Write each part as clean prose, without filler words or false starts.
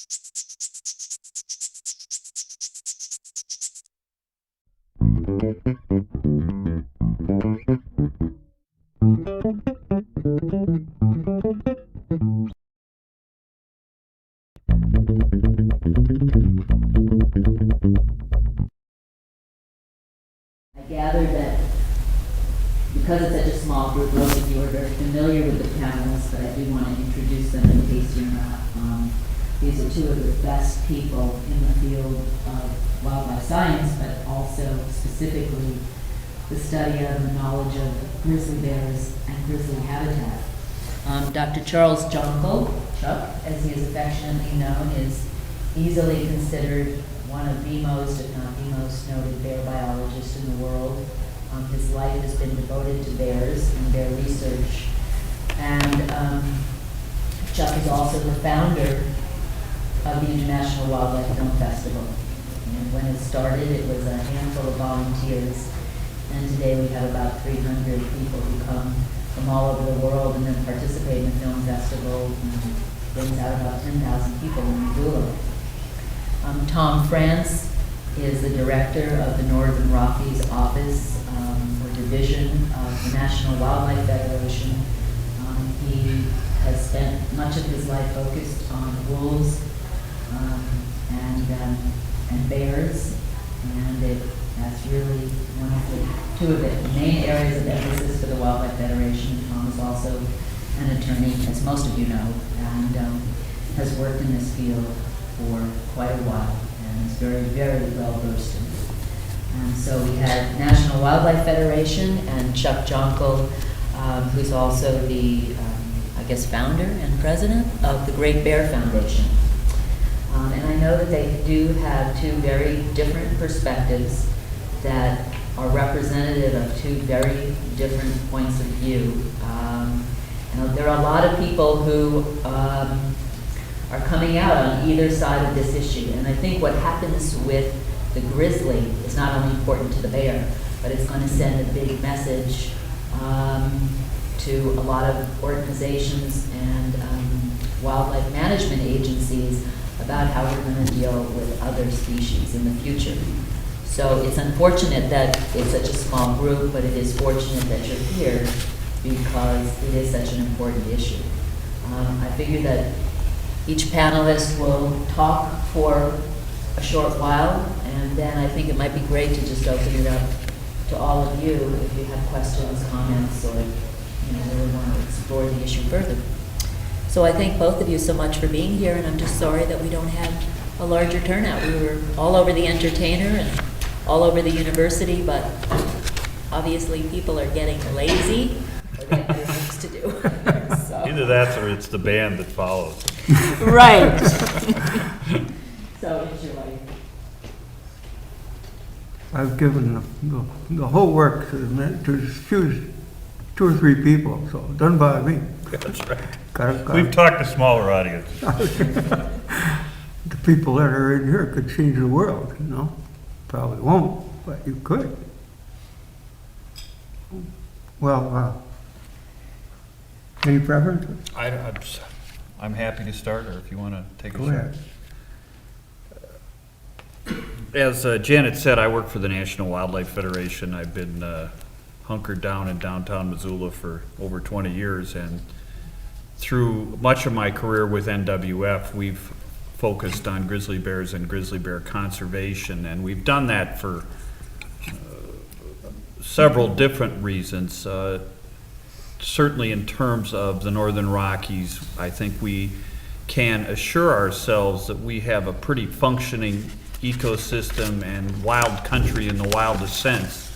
I gather that because it's such a small group, most of you are very familiar with the panelists, but I do want to introduce them in case you're not. These are two of the best people in the field of wildlife science, but also specifically the study of and knowledge of grizzly bears and grizzly habitat. Dr. Charles Jonkel, Chuck, as he is affectionately known, is easily considered one of the most, if not the most, noted bear biologists in the world. His life has been devoted to bears and bear research. And Chuck is also the founder of the International Wildlife Film Festival. And when it started, it was a handful of volunteers. And today we have about 300 people who come from all over the world and then participate in the film festival, and brings out about 10,000 people in Missoula. Tom France is the director of the Northern Rockies office or division of the National Wildlife Federation. He has spent much of his life focused on wolves and bears, and that's really one of the two of the main areas of emphasis for the Wildlife Federation. Tom is also an attorney, as most of you know, and has worked in this field for quite a while, and is very, very well versed in it. And so we have National Wildlife Federation and Chuck Jonkel, who's also the, founder and president of the Great Bear Foundation. And I know that they do have two very different perspectives that are representative of two very different points of view. There are a lot of people who are coming out on either side of this issue. And I think what happens with the grizzly is not only important to the bear, but it's going to send a big message to a lot of organizations and wildlife management agencies about how we're going to deal with other species in the future. So it's unfortunate that it's such a small group, but it is fortunate that you're here because it is such an important issue. I figure that each panelist will talk for a short while, and then I think it might be great to just open it up to all of you if you have questions, comments, or really want to explore the issue further. So I thank both of you so much for being here, and I'm just sorry that we don't have a larger turnout. We were all over the Entertainer and all over the university, but obviously people are getting lazy or they have other things to do. So. Either that or it's the band that follows. Right. So it's your life. I've given the whole work to choose 2 or 3 people, so it doesn't bother me. That's right. Gotta- We've talked to smaller audiences. The people that are in here could change the world, Probably won't, but you could. Well, any preferences? I'm happy to start, or if you want to take a Go shot. ahead. As Janet said, I work for the National Wildlife Federation. I've been hunkered down in downtown Missoula for over 20 years, and through much of my career with NWF, we've focused on grizzly bears and grizzly bear conservation, and we've done that for several different reasons. Certainly in terms of the Northern Rockies, I think we can assure ourselves that we have a pretty functioning ecosystem and wild country in the wildest sense,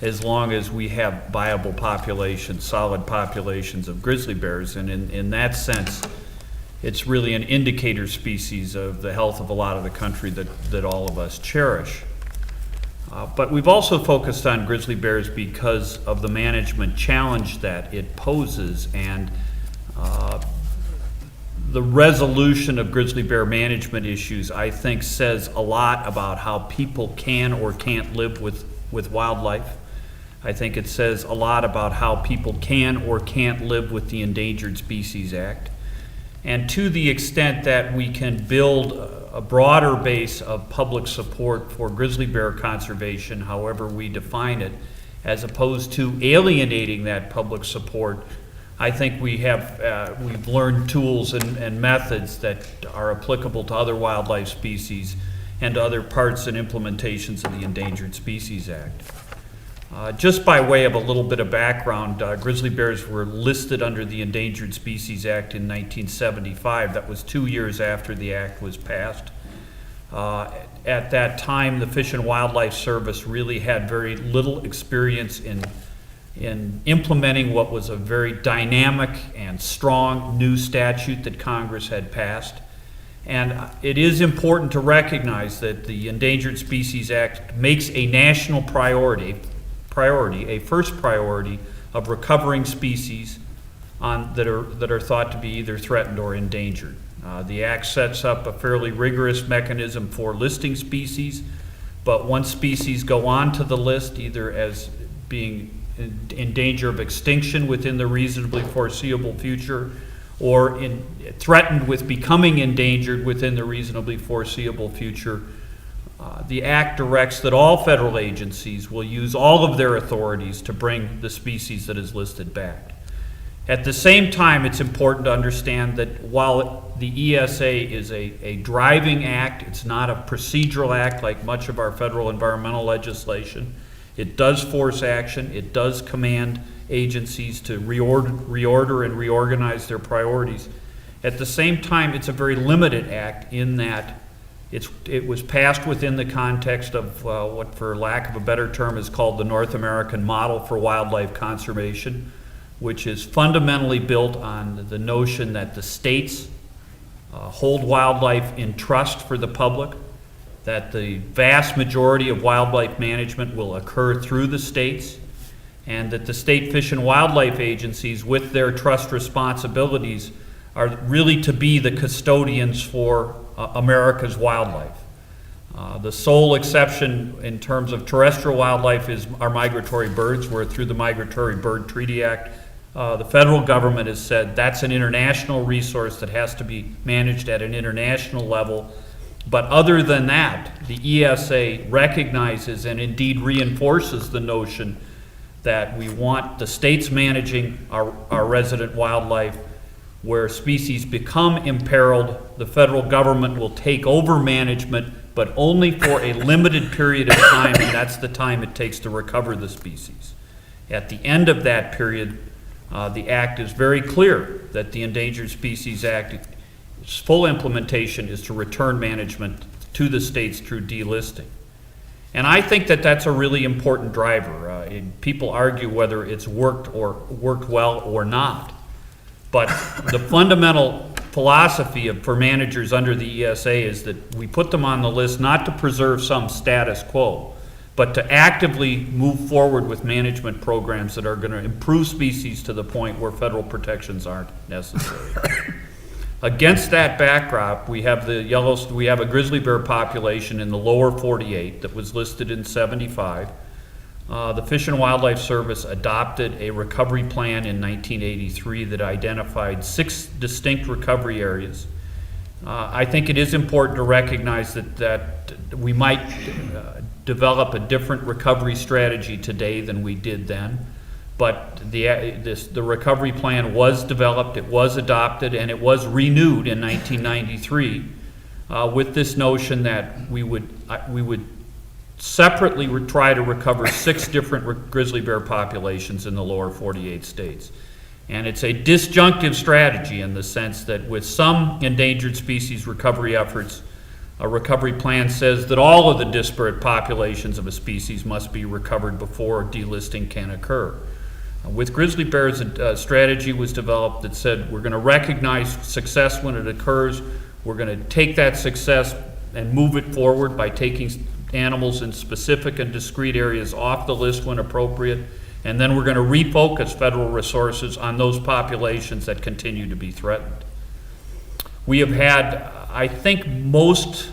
as long as we have viable populations, solid populations of grizzly bears. And in that sense, it's really an indicator species of the health of a lot of the country that all of us cherish. But we've also focused on grizzly bears because of the management challenge that it poses, and the resolution of grizzly bear management issues, I think, says a lot about how people can or can't live with wildlife. I think it says a lot about how people can or can't live with the Endangered Species Act. And to the extent that we can build a broader base of public support for grizzly bear conservation, however we define it, as opposed to alienating that public support, I think we've learned tools and methods that are applicable to other wildlife species and to other parts and implementations of the Endangered Species Act. Just by way of a little bit of background, grizzly bears were listed under the Endangered Species Act in 1975. That was 2 years after the act was passed. At that time, the Fish and Wildlife Service really had very little experience in implementing what was a very dynamic and strong new statute that Congress had passed. And it is important to recognize that the Endangered Species Act makes a national priority, a first priority of recovering species that are thought to be either threatened or endangered. The Act sets up a fairly rigorous mechanism for listing species, but once species go onto the list, either as being in danger of extinction within the reasonably foreseeable future, or threatened with becoming endangered within the reasonably foreseeable future, the Act directs that all federal agencies will use all of their authorities to bring the species that is listed back. At the same time, it's important to understand that while the ESA is a driving act, it's not a procedural act like much of our federal environmental legislation. It does force action. It does command agencies to reorder and reorganize their priorities. At the same time, it's a very limited act in that it was passed within the context of what, for lack of a better term, is called the North American Model for Wildlife Conservation, which is fundamentally built on the notion that the states hold wildlife in trust for the public, that the vast majority of wildlife management will occur through the states, and that the state fish and wildlife agencies, with their trust responsibilities, are really to be the custodians for America's wildlife. The sole exception in terms of terrestrial wildlife is our migratory birds, where through the Migratory Bird Treaty Act, the federal government has said that's an international resource that has to be managed at an international level. But other than that, the ESA recognizes and indeed reinforces the notion that we want the states managing our resident wildlife. Where species become imperiled, the federal government will take over management, but only for a limited period of time, and that's the time it takes to recover the species. At the end of that period, the Act is very clear that the Endangered Species Act, its full implementation is to return management to the states through delisting. And I think that that's a really important driver. People argue whether it's worked well or not. But the fundamental philosophy for managers under the ESA is that we put them on the list not to preserve some status quo, but to actively move forward with management programs that are going to improve species to the point where federal protections aren't necessary. Against that backdrop, we have a grizzly bear population in the lower 48 that was listed in 75. The Fish and Wildlife Service adopted a recovery plan in 1983 that identified 6 distinct recovery areas. I think it is important to recognize that we might develop a different recovery strategy today than we did then. But the recovery plan was developed, it was adopted, and it was renewed in 1993 with this notion that we would separately try to recover 6 different grizzly bear populations in the lower 48 states. And it's a disjunctive strategy in the sense that with some endangered species recovery efforts, a recovery plan says that all of the disparate populations of a species must be recovered before delisting can occur. With grizzly bears, a strategy was developed that said we're going to recognize success when it occurs, we're going to take that success and move it forward by taking animals in specific and discrete areas off the list when appropriate, and then we're going to refocus federal resources on those populations that continue to be threatened. We have had, I think most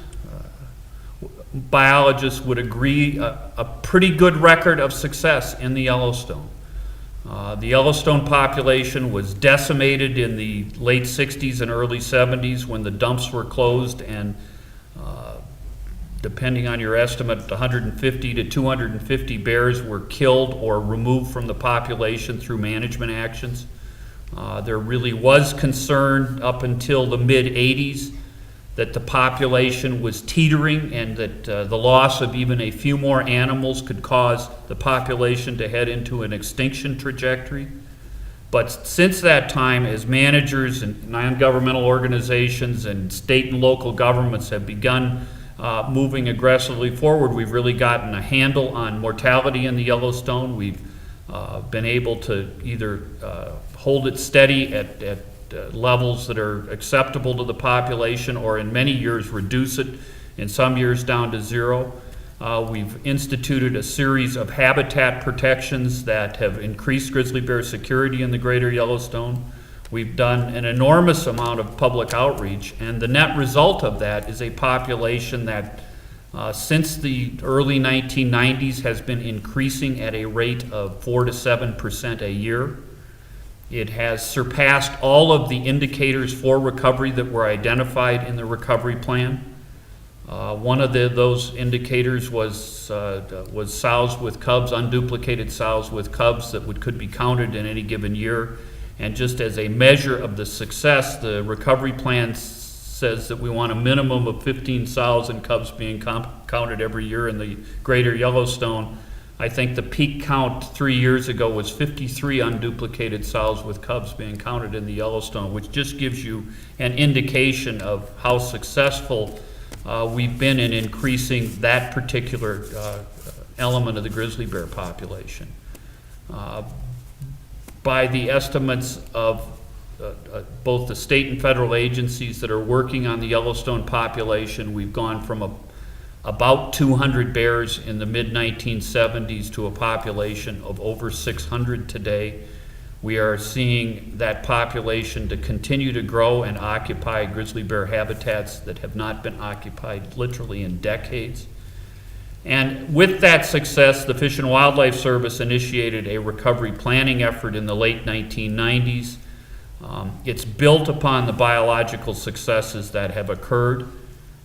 biologists would agree, a pretty good record of success in the Yellowstone. The Yellowstone population was decimated in the late 60s and early 70s when the dumps were closed, and depending on your estimate, 150 to 250 bears were killed or removed from the population through management actions. There really was concern up until the mid-'80s that the population was teetering and that the loss of even a few more animals could cause the population to head into an extinction trajectory. But since that time, as managers and non-governmental organizations and state and local governments have begun moving aggressively forward, we've really gotten a handle on mortality in the Yellowstone. We've been able to either hold it steady at levels that are acceptable to the population, or in many years reduce it, in some years down to zero. We've instituted a series of habitat protections that have increased grizzly bear security in the greater Yellowstone. We've done an enormous amount of public outreach, and the net result of that is a population that since the early 1990s has been increasing at a rate of 4 to 7% a year. It has surpassed all of the indicators for recovery that were identified in the recovery plan. One of those indicators was sows with cubs, unduplicated sows with cubs that could be counted in any given year. And just as a measure of the success, the recovery plan says that we want a minimum of 15 sows and cubs being counted every year in the greater Yellowstone. I think the peak count 3 years ago was 53 unduplicated sows with cubs being counted in the Yellowstone, which just gives you an indication of how successful we've been in increasing that particular element of the grizzly bear population. By the estimates of both the state and federal agencies that are working on the Yellowstone population, we've gone from about 200 bears in the mid-1970s to a population of over 600 today. We are seeing that population to continue to grow and occupy grizzly bear habitats that have not been occupied literally in decades. And with that success, the Fish and Wildlife Service initiated a recovery planning effort in the late 1990s. It's built upon the biological successes that have occurred.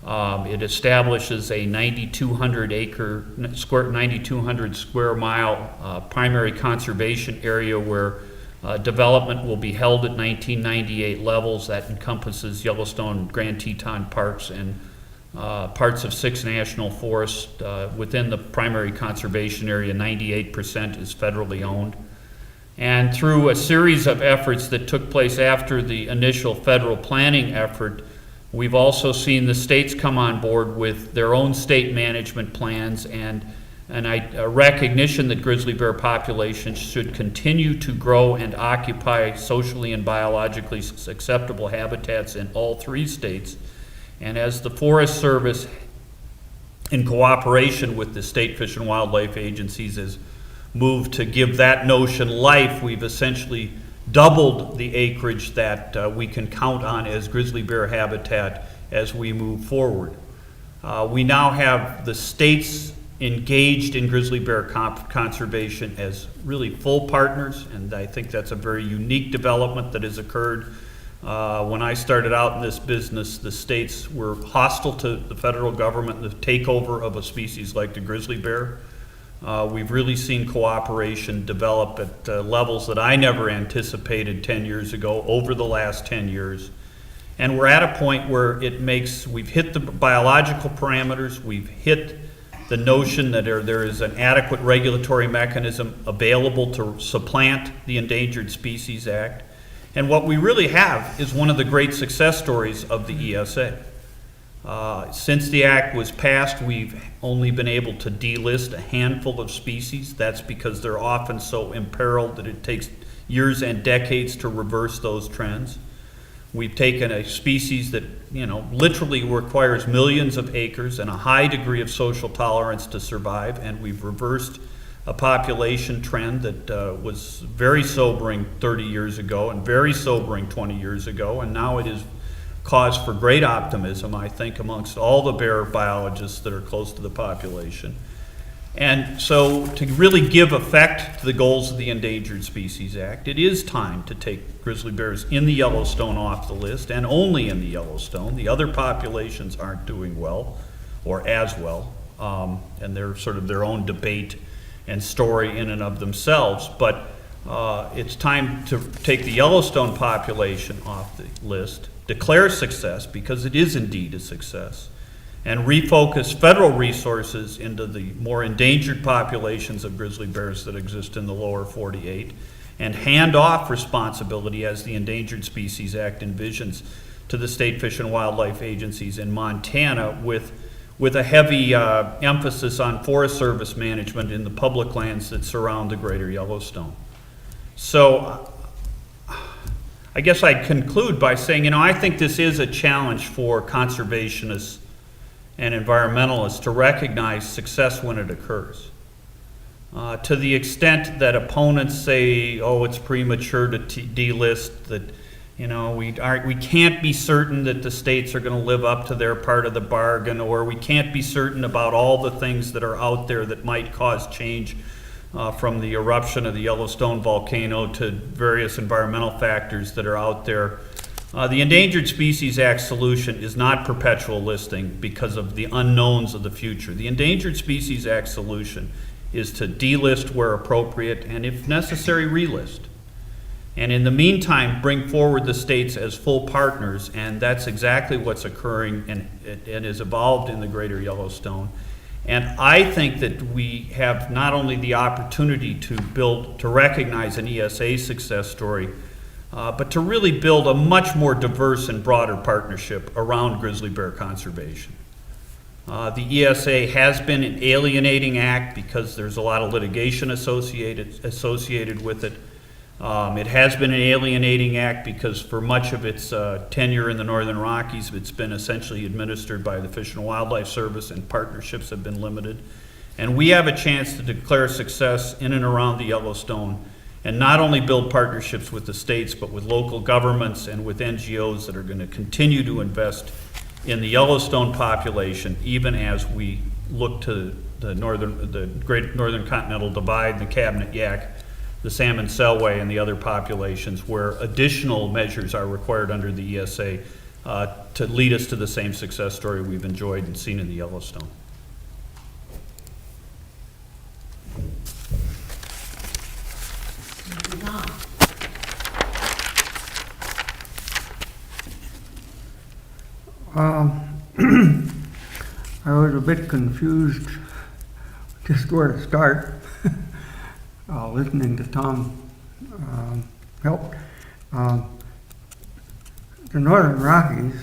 It establishes a 9,200 square mile primary conservation area where development will be held at 1998 levels. That encompasses Yellowstone, Grand Teton parks, and parts of 6 national forests. Within the primary conservation area, 98% is federally owned. And through a series of efforts that took place after the initial federal planning effort, we've also seen the states come on board with their own state management plans and a recognition that grizzly bear populations should continue to grow and occupy socially and biologically acceptable habitats in all 3 states. And as the Forest Service, in cooperation with the state fish and wildlife agencies, has moved to give that notion life, we've essentially doubled the acreage that we can count on as grizzly bear habitat as we move forward. We now have the states engaged in grizzly bear conservation as really full partners, and I think that's a very unique development that has occurred. When I started out in this business, the states were hostile to the federal government, the takeover of a species like the grizzly bear. We've really seen cooperation develop at levels that I never anticipated 10 years ago over the last 10 years. And we're at a point where we've hit the biological parameters, we've hit the notion that there is an adequate regulatory mechanism available to supplant the Endangered Species Act. And what we really have is one of the great success stories of the ESA. Since the act was passed, we've only been able to delist a handful of species. That's because they're often so imperiled that it takes years and decades to reverse those trends. We've taken a species that, literally requires millions of acres and a high degree of social tolerance to survive, and we've reversed a population trend that was very sobering 30 years ago and very sobering 20 years ago, and now it is cause for great optimism, I think, amongst all the bear biologists that are close to the population. And so to really give effect to the goals of the Endangered Species Act, it is time to take grizzly bears in the Yellowstone off the list, and only in the Yellowstone. The other populations aren't doing well, or as well, and they're sort of their own debate and story in and of themselves. But it's time to take the Yellowstone population off the list, declare success, because it is indeed a success, and refocus federal resources into the more endangered populations of grizzly bears that exist in the lower 48, and hand off responsibility, as the Endangered Species Act envisions, to the state fish and wildlife agencies in Montana, with a heavy emphasis on Forest Service management in the public lands that surround the greater Yellowstone. So I guess I'd conclude by saying, I think this is a challenge for conservationists and environmentalists to recognize success when it occurs. To the extent that opponents say, it's premature to delist, that we can't be certain that the states are going to live up to their part of the bargain, or we can't be certain about all the things that are out there that might cause change, from the eruption of the Yellowstone volcano to various environmental factors that are out there. The Endangered Species Act solution is not perpetual listing because of the unknowns of the future. The Endangered Species Act solution is to delist where appropriate, and if necessary, relist. And in the meantime, bring forward the states as full partners, and that's exactly what's occurring and is evolved in the greater Yellowstone. And I think that we have not only the opportunity to recognize an ESA success story, but to really build a much more diverse and broader partnership around grizzly bear conservation. The ESA has been an alienating act because there's a lot of litigation associated with it. It has been an alienating act because for much of its tenure in the Northern Rockies, it's been essentially administered by the Fish and Wildlife Service, and partnerships have been limited. And we have a chance to declare success in and around the Yellowstone, and not only build partnerships with the states, but with local governments and with NGOs that are going to continue to invest in the Yellowstone population, even as we look to the Great Northern Continental Divide, the Cabinet Yaak, the salmon sellway, and the other populations where additional measures are required under the ESA to lead us to the same success story we've enjoyed and seen in the Yellowstone. I was a bit confused just where to start. Listening to Tom helped. The Northern Rockies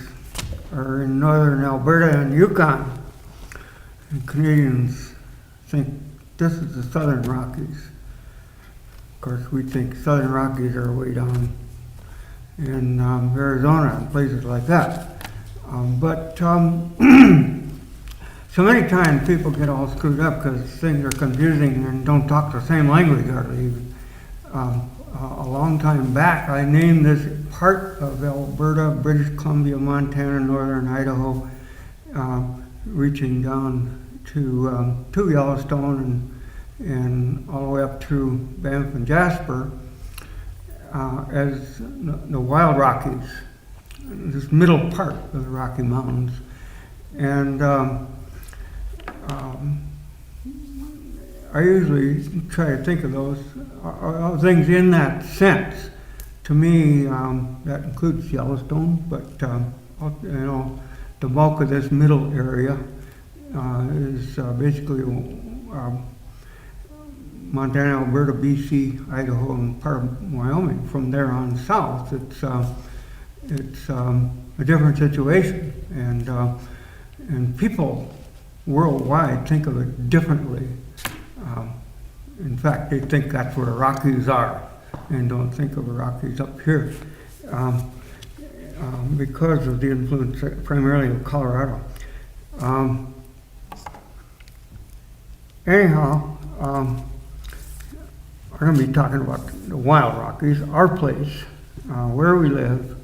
are in northern Alberta and Yukon. And Canadians think this is the Southern Rockies. Of course, we think Southern Rockies are way down in Arizona and places like that. But so many times people get all screwed up because things are confusing and don't talk the same language hardly even. A long time back, I named this part of Alberta, British Columbia, Montana, northern Idaho, reaching down to Yellowstone and all the way up to Banff and Jasper as the Wild Rockies, this middle part of the Rocky Mountains. And I usually try to think of those things in that sense. To me, that includes Yellowstone, but the bulk of this middle area is basically Montana, Alberta, BC, Idaho, and part of Wyoming. From there on south, it's a different situation, and people worldwide think of it differently. In fact, they think that's where the Rockies are, and don't think of the Rockies up here, because of the influence primarily of Colorado. Anyhow, we're going to be talking about the Wild Rockies, our place, where we live,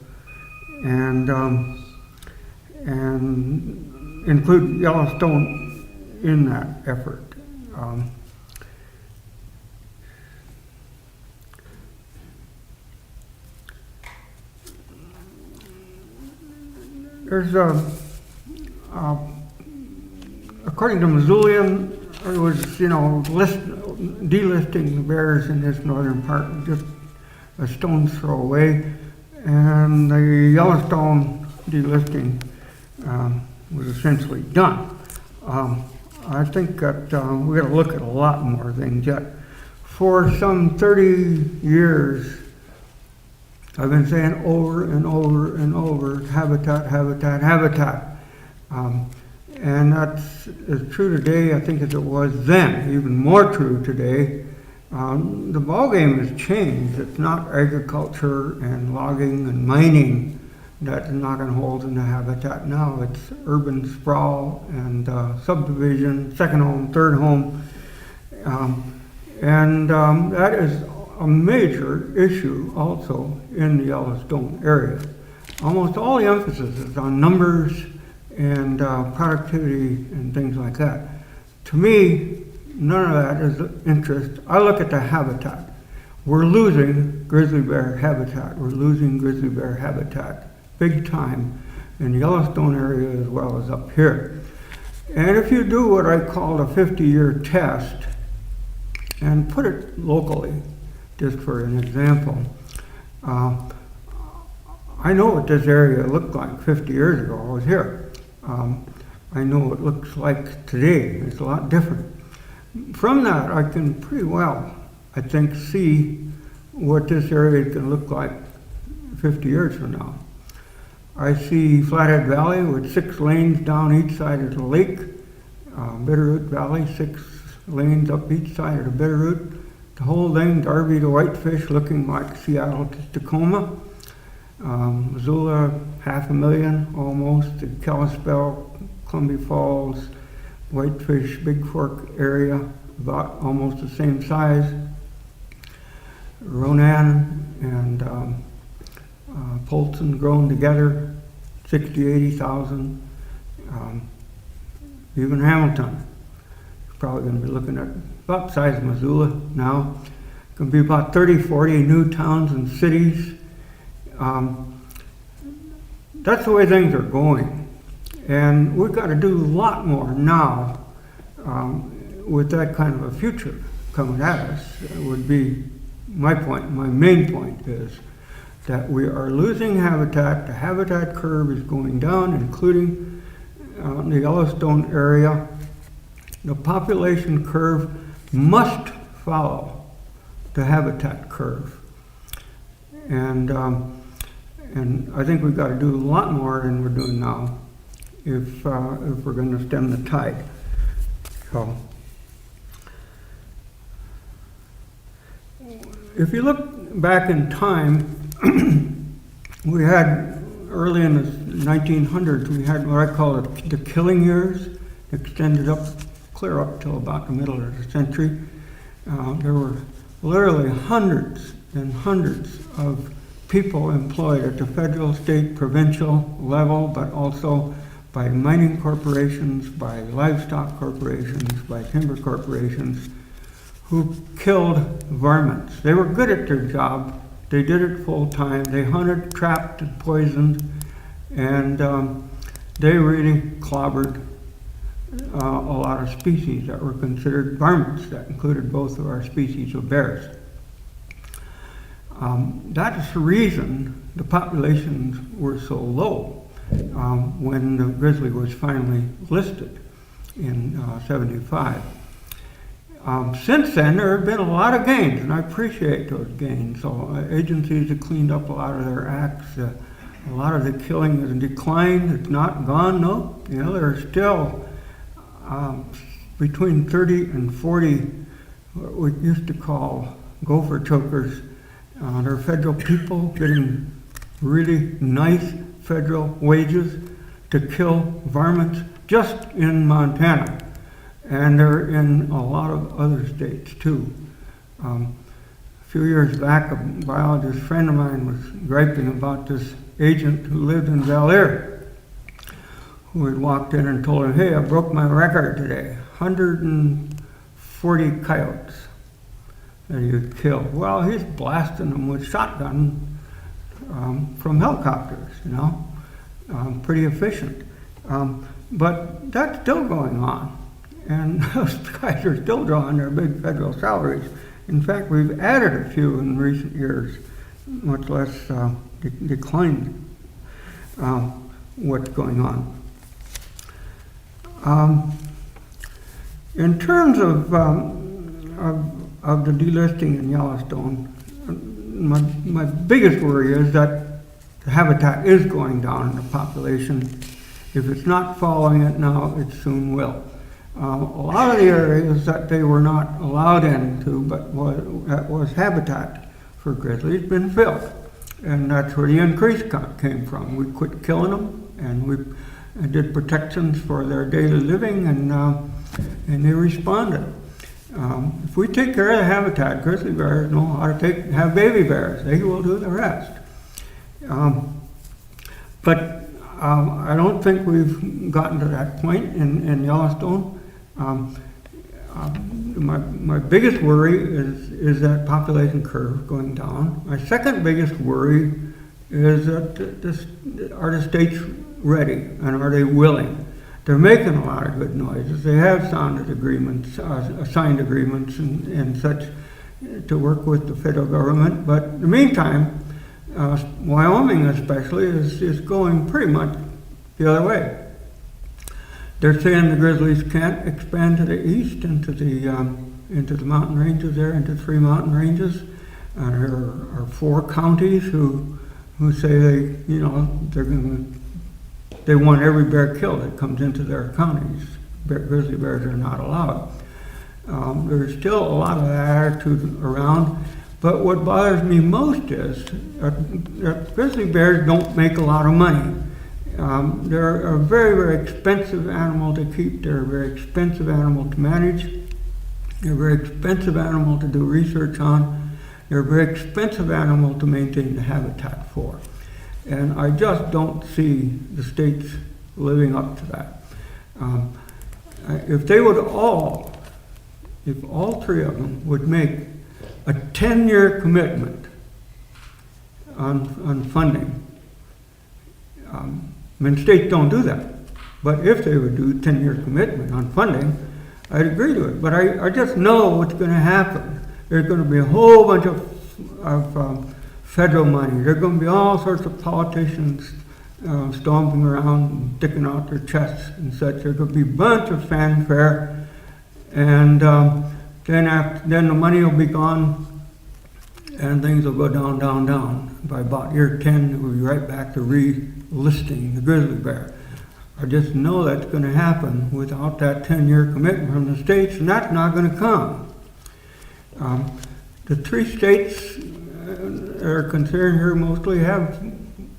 and include Yellowstone in that effort. Um, There's according to Missoulian, it was, delisting the bears in this northern part, just a stone's throw away. And the Yellowstone delisting was essentially done. I think that we got to look at a lot more things yet. For some 30 years, I've been saying over and over and over, habitat, habitat, habitat. And that's as true today, I think, as it was then, even more true today. The ballgame has changed. It's not agriculture and logging and mining that's knocking holes in the habitat now. It's urban sprawl and subdivision, second home, third home. That is a major issue also in the Yellowstone area. Almost all the emphasis is on numbers and productivity and things like that. To me, none of that is of interest. I look at the habitat. We're losing grizzly bear habitat. We're losing grizzly bear habitat big time in the Yellowstone area as well as up here. And if you do what I call a 50-year test and put it locally, just for an example, I know what this area looked like 50 years ago. I was here. I know what it looks like today. It's a lot different. From that, I can pretty well, I think, see what this area is going to look like 50 years from now. I see Flathead Valley with 6 lanes down each side of the lake. Bitterroot Valley, 6 lanes up each side of the Bitterroot. The whole thing, Darby to Whitefish, looking like Seattle to Tacoma. Missoula, 500,000 almost. The Kalispell, Columbia Falls, Whitefish, Big Fork area, about almost the same size. Ronan and Polson grown together, 60,000, 80,000. Even Hamilton, probably going to be looking at about the size of Missoula now. Going to be about 30, 40 new towns and cities. That's the way things are going. And we've got to do a lot more now with that kind of a future coming at us. That would be my point. My main point is that we are losing habitat. The habitat curve is going down, including the Yellowstone area. The population curve must follow the habitat curve. And I think we've got to do a lot more than we're doing now if we're going to stem the tide. So, if you look back in time, we had early in the 1900s, we had what I call the killing years, extended up, clear up till about the middle of the century. There were literally hundreds and hundreds of people employed at the federal, state, provincial level, but also by mining corporations, by livestock corporations, by timber corporations, who killed varmints. They were good at their job. They did it full time. They hunted, trapped, and poisoned, and they really clobbered a lot of species that were considered varmints. That included both of our species of bears. That's the reason the populations were so low when the grizzly was finally listed in 75. Since then, there have been a lot of gains, and I appreciate those gains. So agencies have cleaned up a lot of their acts. A lot of the killing has declined. It's not gone, no. There are still between 30 and 40 what we used to call gopher chokers. They're federal people getting really nice federal wages to kill varmints just in Montana. And they're in a lot of other states too. A few years back, a biologist friend of mine was griping about this agent who lived in Valier, who had walked in and told him, "Hey, I broke my record today. 40 coyotes that he had killed. Well, he's blasting them with shotgun from helicopters, you know, pretty efficient. But that's still going on, and those guys are still drawing their big federal salaries. In fact, we've added a few in recent years, much less declined what's going on. In terms of the delisting in Yellowstone, my biggest worry is that the habitat is going down in the population. If it's not following it now, it soon will. A lot of the areas that they were not allowed into, but that was habitat for grizzlies, been filled. And that's where the increase came from. We quit killing them, and we did protections for their daily living, and they responded. If we take care of the habitat, grizzly bears know how to have baby bears. They will do the rest. But I don't think we've gotten to that point in Yellowstone. My biggest worry is that population curve going down. My second biggest worry is that are the states ready, and are they willing? They're making a lot of good noises. They have signed agreements and such to work with the federal government. But in the meantime, Wyoming especially is going pretty much the other way. They're saying the grizzlies can't expand to the east into the mountain ranges there, into 3 mountain ranges. There are 4 counties who say they want every bear killed that comes into their counties. Grizzly bears are not allowed. There's still a lot of that attitude around, but what bothers me most is that grizzly bears don't make a lot of money. They're a very, very expensive animal to keep. They're a very expensive animal to manage. They're a very expensive animal to do research on. They're a very expensive animal to maintain the habitat for. And I just don't see the states living up to that. If all 3 of them would make a 10-year commitment on funding, states don't do that. But if they would do a 10-year commitment on funding, I'd agree to it. But I just know what's going to happen. There's going to be a whole bunch of federal money. There are going to be all sorts of politicians stomping around and sticking out their chests and such. There's going to be a bunch of fanfare, and then the money will be gone, and things will go down, down, down. By about year 10, we'll be right back to relisting the grizzly bear. I just know that's going to happen without that 10-year commitment from the states, and that's not going to come. The 3 states that are concerned here mostly have,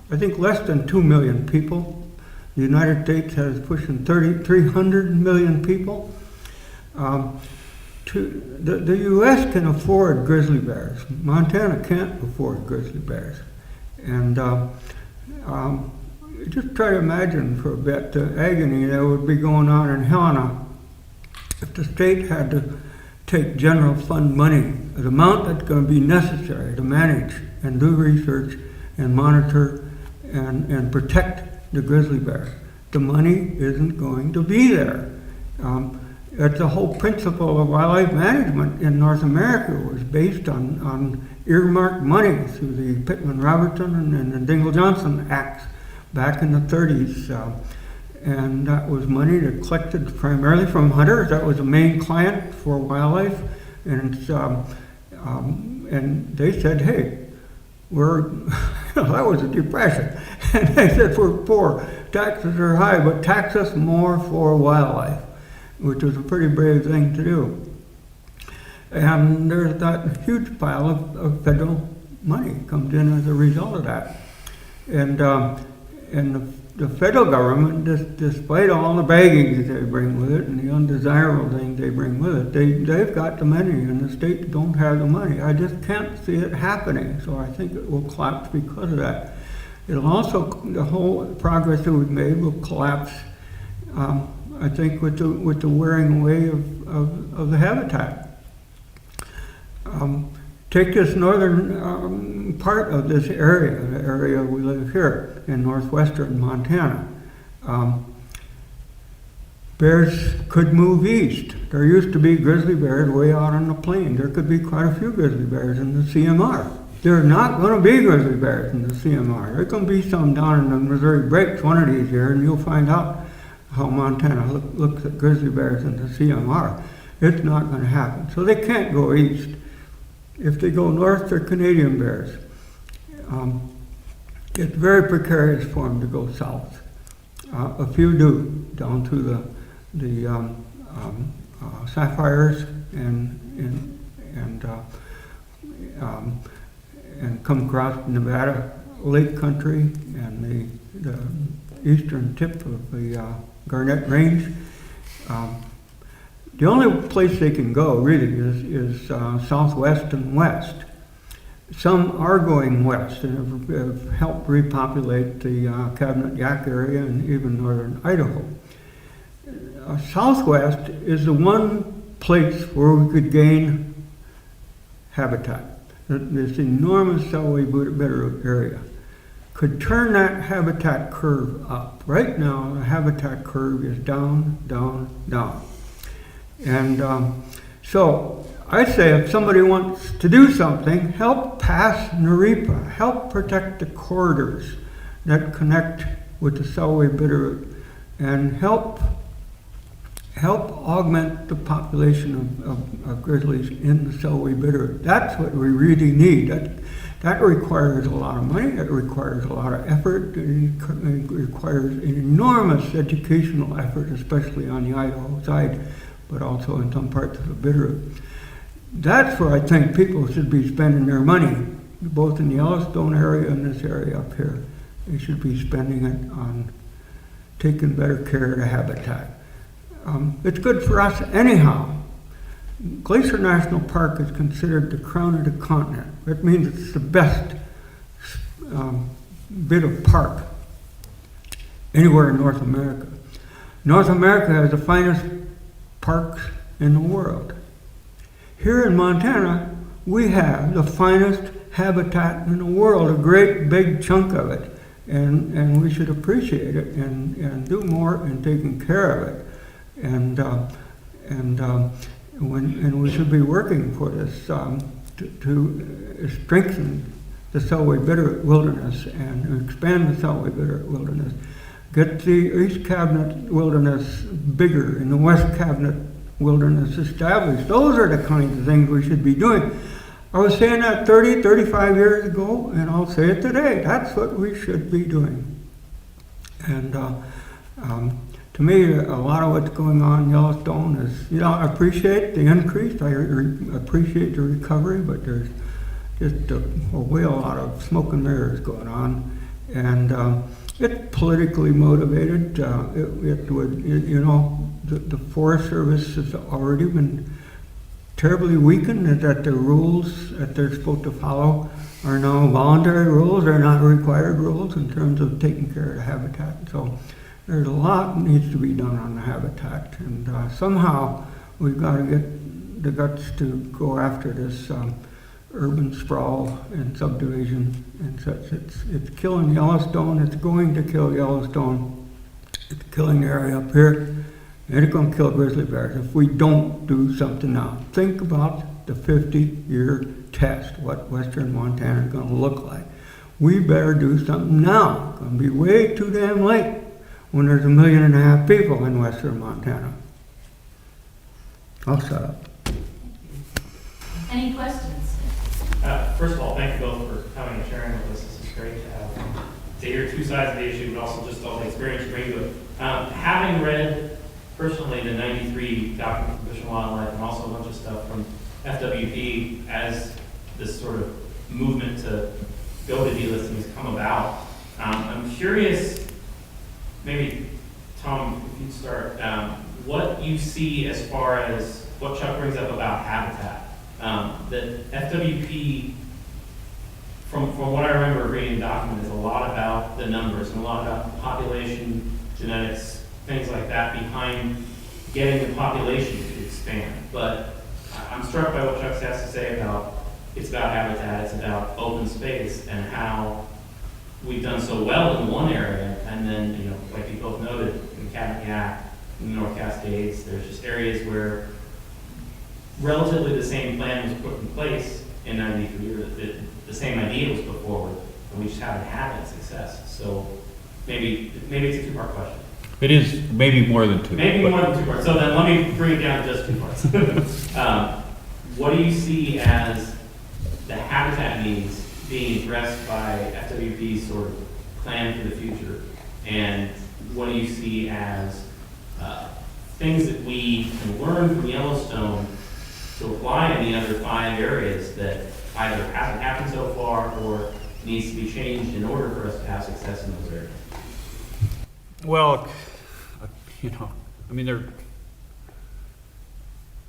I think, less than 2 million people. The United States has pushing 300 million people. The U.S. can afford grizzly bears. Montana can't afford grizzly bears. And just try to imagine for a bit the agony that would be going on in Helena if the state had to take general fund money, the amount that's going to be necessary to manage and do research and monitor and protect the grizzly bear. The money isn't going to be there. It's the whole principle of wildlife management in North America was based on earmarked money through the Pittman-Robertson and the Dingell-Johnson Acts back in the 30s. And that was money that collected primarily from hunters. That was the main client for wildlife. And they said, hey, that was a depression. And they said, we're poor, taxes are high, but tax us more for wildlife, which was a pretty brave thing to do. And there's that huge pile of federal money comes in as a result of that. And the federal government, despite all the baggage that they bring with it and the undesirable things they bring with it, they've got the money, and the states don't have the money. I just can't see it happening, so I think it will collapse because of that. It'll also, the whole progress that we've made will collapse I think with the wearing away of the habitat. Take this northern part of this area, the area we live here in northwestern Montana. Bears could move east. There used to be grizzly bears way out on the plain. There could be quite a few grizzly bears in the CMR. There are not going to be grizzly bears in the CMR. There can be some down in the Missouri Breaks one of these years, and you'll find out how Montana looks at grizzly bears in the CMR. It's not going to happen. So they can't go east. If they go north, they're Canadian bears. It's very precarious for them to go south. A few do, down to the sapphires and come across Nevada Lake Country and the eastern tip of the Garnet Range. The only place they can go really is southwest and west. Some are going west and have helped repopulate the Cabinet Yaak area and even northern Idaho. Southwest is the one place where we could gain habitat. This enormous Selway Bitterroot area could turn that habitat curve up. Right now, the habitat curve is down, down, down. And so I say if somebody wants to do something, help pass NARIPA, help protect the corridors that connect with the Selway Bitterroot, and help augment the population of grizzlies in the Selway Bitterroot. That's what we really need. That requires a lot of money, it requires a lot of effort, it requires an enormous educational effort, especially on the Idaho side, but also in some parts of the Bitterroot. That's where I think people should be spending their money, both in the Yellowstone area and this area up here. They should be spending it on taking better care of the habitat. It's good for us anyhow. Glacier National Park is considered the crown of the continent. It means it's the best bit of park anywhere in North America. North America has the finest parks in the world. Here in Montana, we have the finest habitat in the world, a great big chunk of it, and we should appreciate it and do more in taking care of it. And we should be working for this to strengthen the Selway Bitterroot Wilderness and expand the Selway Bitterroot Wilderness. Get the East Cabinet Wilderness bigger and the West Cabinet Wilderness established. Those are the kinds of things we should be doing. I was saying that 30, 35 years ago, and I'll say it today. That's what we should be doing. And to me, a lot of what's going on in Yellowstone is, I appreciate the increase, I appreciate the recovery, but there's just a whale lot of smoke and mirrors going on. And it's politically motivated. It would, the Forest Service has already been terribly weakened, that the rules that they're supposed to follow are now voluntary rules, they're not required rules in terms of taking care of the habitat. So there's a lot that needs to be done on the habitat, and somehow we've got to get the guts to go after this urban sprawl and subdivision and such. It's killing Yellowstone, it's going to kill Yellowstone, it's killing the area up here, and it's going to kill grizzly bears if we don't do something now. Think about the 50-year test, what western Montana is going to look like. We better do something now. It's going to be way too damn late when there's 1.5 million people in western Montana. I'll shut up. Any questions? First of all, thank you both for coming and sharing with us. This is great to hear two sides of the issue, but also just all the experience you bring to it. Having read personally the 93 document from Fish and Wildlife and also a bunch of stuff from FWP as this sort of movement to go to delisting has come about, I'm curious, maybe Tom, if you'd start, what you see as far as what Chuck brings up about habitat. That FWP, from what I remember reading the document, is a lot about the numbers and a lot about population, genetics, things like that behind getting the population to expand. But I'm struck by what Chuck has to say about it's about habitat, it's about open space, and how we've done so well in one area, and then, you know, like you both noted, in Cabinet, in the North Cascades, there's just areas where relatively the same plan was put in place in 93, or the same idea was put forward, and we just haven't had that success. So maybe it's a two-part question. It is maybe more than two. Maybe but- more than two parts. So then let me bring it down to just two parts. What do you see as the habitat needs being addressed by FWP's sort of plan for the future? And what do you see as things that we can learn from Yellowstone to apply in the other 5 areas that either haven't happened so far or needs to be changed in order for us to have success in those areas? Well, you know, I mean,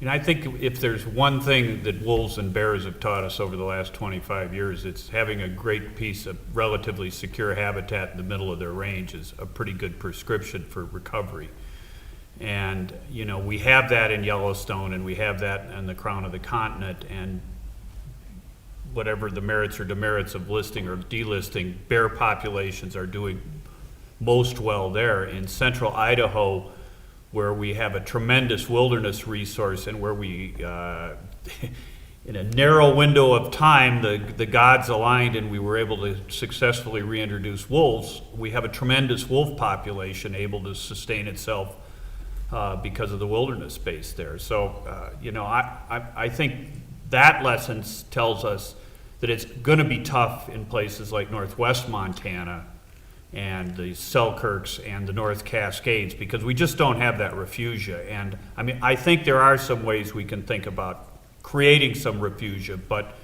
I think if there's one thing that wolves and bears have taught us over the last 25 years, it's having a great piece of relatively secure habitat in the middle of their range is a pretty good prescription for recovery. And, you know, we have that in Yellowstone, and we have that in the Crown of the Continent, and whatever the merits or demerits of listing or delisting, bear populations are doing most well there. In central Idaho, where we have a tremendous wilderness resource and where we, in a narrow window of time, the gods aligned and we were able to successfully reintroduce wolves, we have a tremendous wolf population able to sustain itself because of the wilderness space there. So, you know, I think that lesson tells us that it's going to be tough in places like northwest Montana and the Selkirks and the North Cascades, because we just don't have that refugia. And I mean, I think there are some ways we can think about creating some refugia, but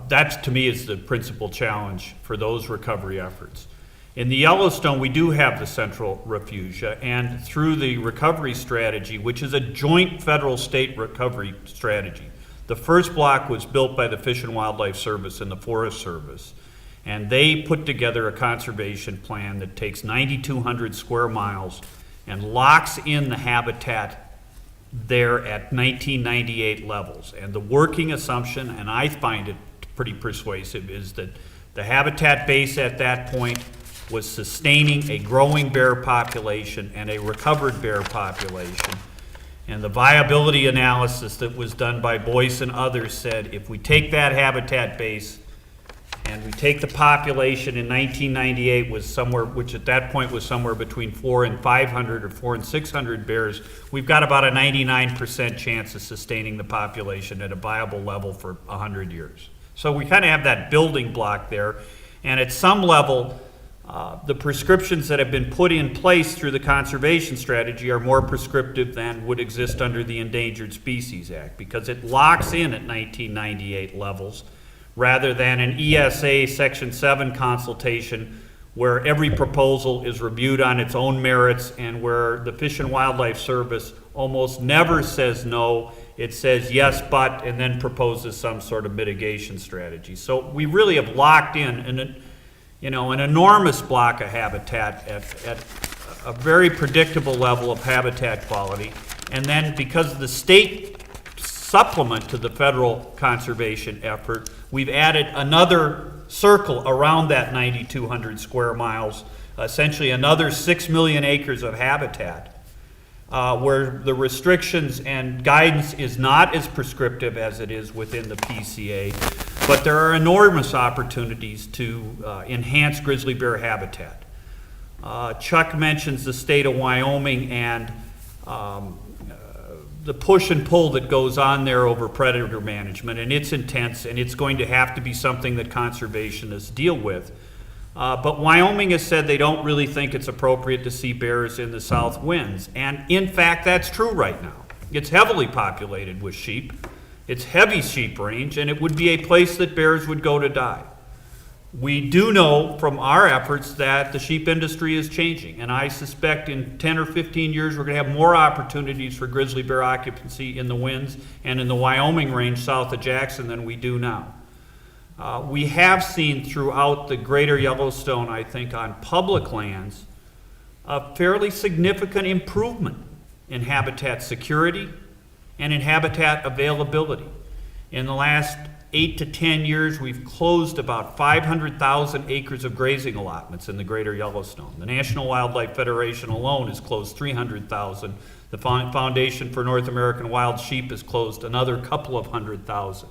that to me is the principal challenge for those recovery efforts. In the Yellowstone, we do have the central refugia, and through the recovery strategy, which is a joint federal-state recovery strategy, the first block was built by the Fish and Wildlife Service and the Forest Service. And they put together a conservation plan that takes 9,200 square miles and locks in the habitat there at 1998 levels. And the working assumption, and I find it pretty persuasive, is that the habitat base at that point was sustaining a growing bear population and a recovered bear population. And the viability analysis that was done by Boyce and others said, if we take that habitat base and we take the population in 1998 was somewhere, which at that point was somewhere between 400 and 500 or 400 and 600 bears, we've got about a 99% chance of sustaining the population at a viable level for 100 years. So we kind of have that building block there. And at some level, the prescriptions that have been put in place through the conservation strategy are more prescriptive than would exist under the Endangered Species Act, because it locks in at 1998 levels, rather than an ESA Section 7 consultation where every proposal is reviewed on its own merits and where the Fish and Wildlife Service almost never says no. It says yes, but, and then proposes some sort of mitigation strategy. So we really have locked in an enormous block of habitat at a very predictable level of habitat quality. And then because of the state supplement to the federal conservation effort, we've added another circle around that 9,200 square miles, essentially another 6 million acres of habitat, where the restrictions and guidance is not as prescriptive as it is within the PCA, but there are enormous opportunities to enhance grizzly bear habitat. Chuck mentions the state of Wyoming and the push and pull that goes on there over predator management, and it's intense, and it's going to have to be something that conservationists deal with. But Wyoming has said they don't really think it's appropriate to see bears in the south winds, and in fact that's true right now. It's heavily populated with sheep, it's heavy sheep range, and it would be a place that bears would go to die. We do know from our efforts that the sheep industry is changing, and I suspect in 10 or 15 years we're going to have more opportunities for grizzly bear occupancy in the winds and in the Wyoming range south of Jackson than we do now. We have seen throughout the greater Yellowstone, I think, on public lands, a fairly significant improvement in habitat security and in habitat availability. In the last 8 to 10 years, we've closed about 500,000 acres of grazing allotments in the greater Yellowstone. The National Wildlife Federation alone has closed 300,000. The Foundation for North American Wild Sheep has closed another couple of 100,000.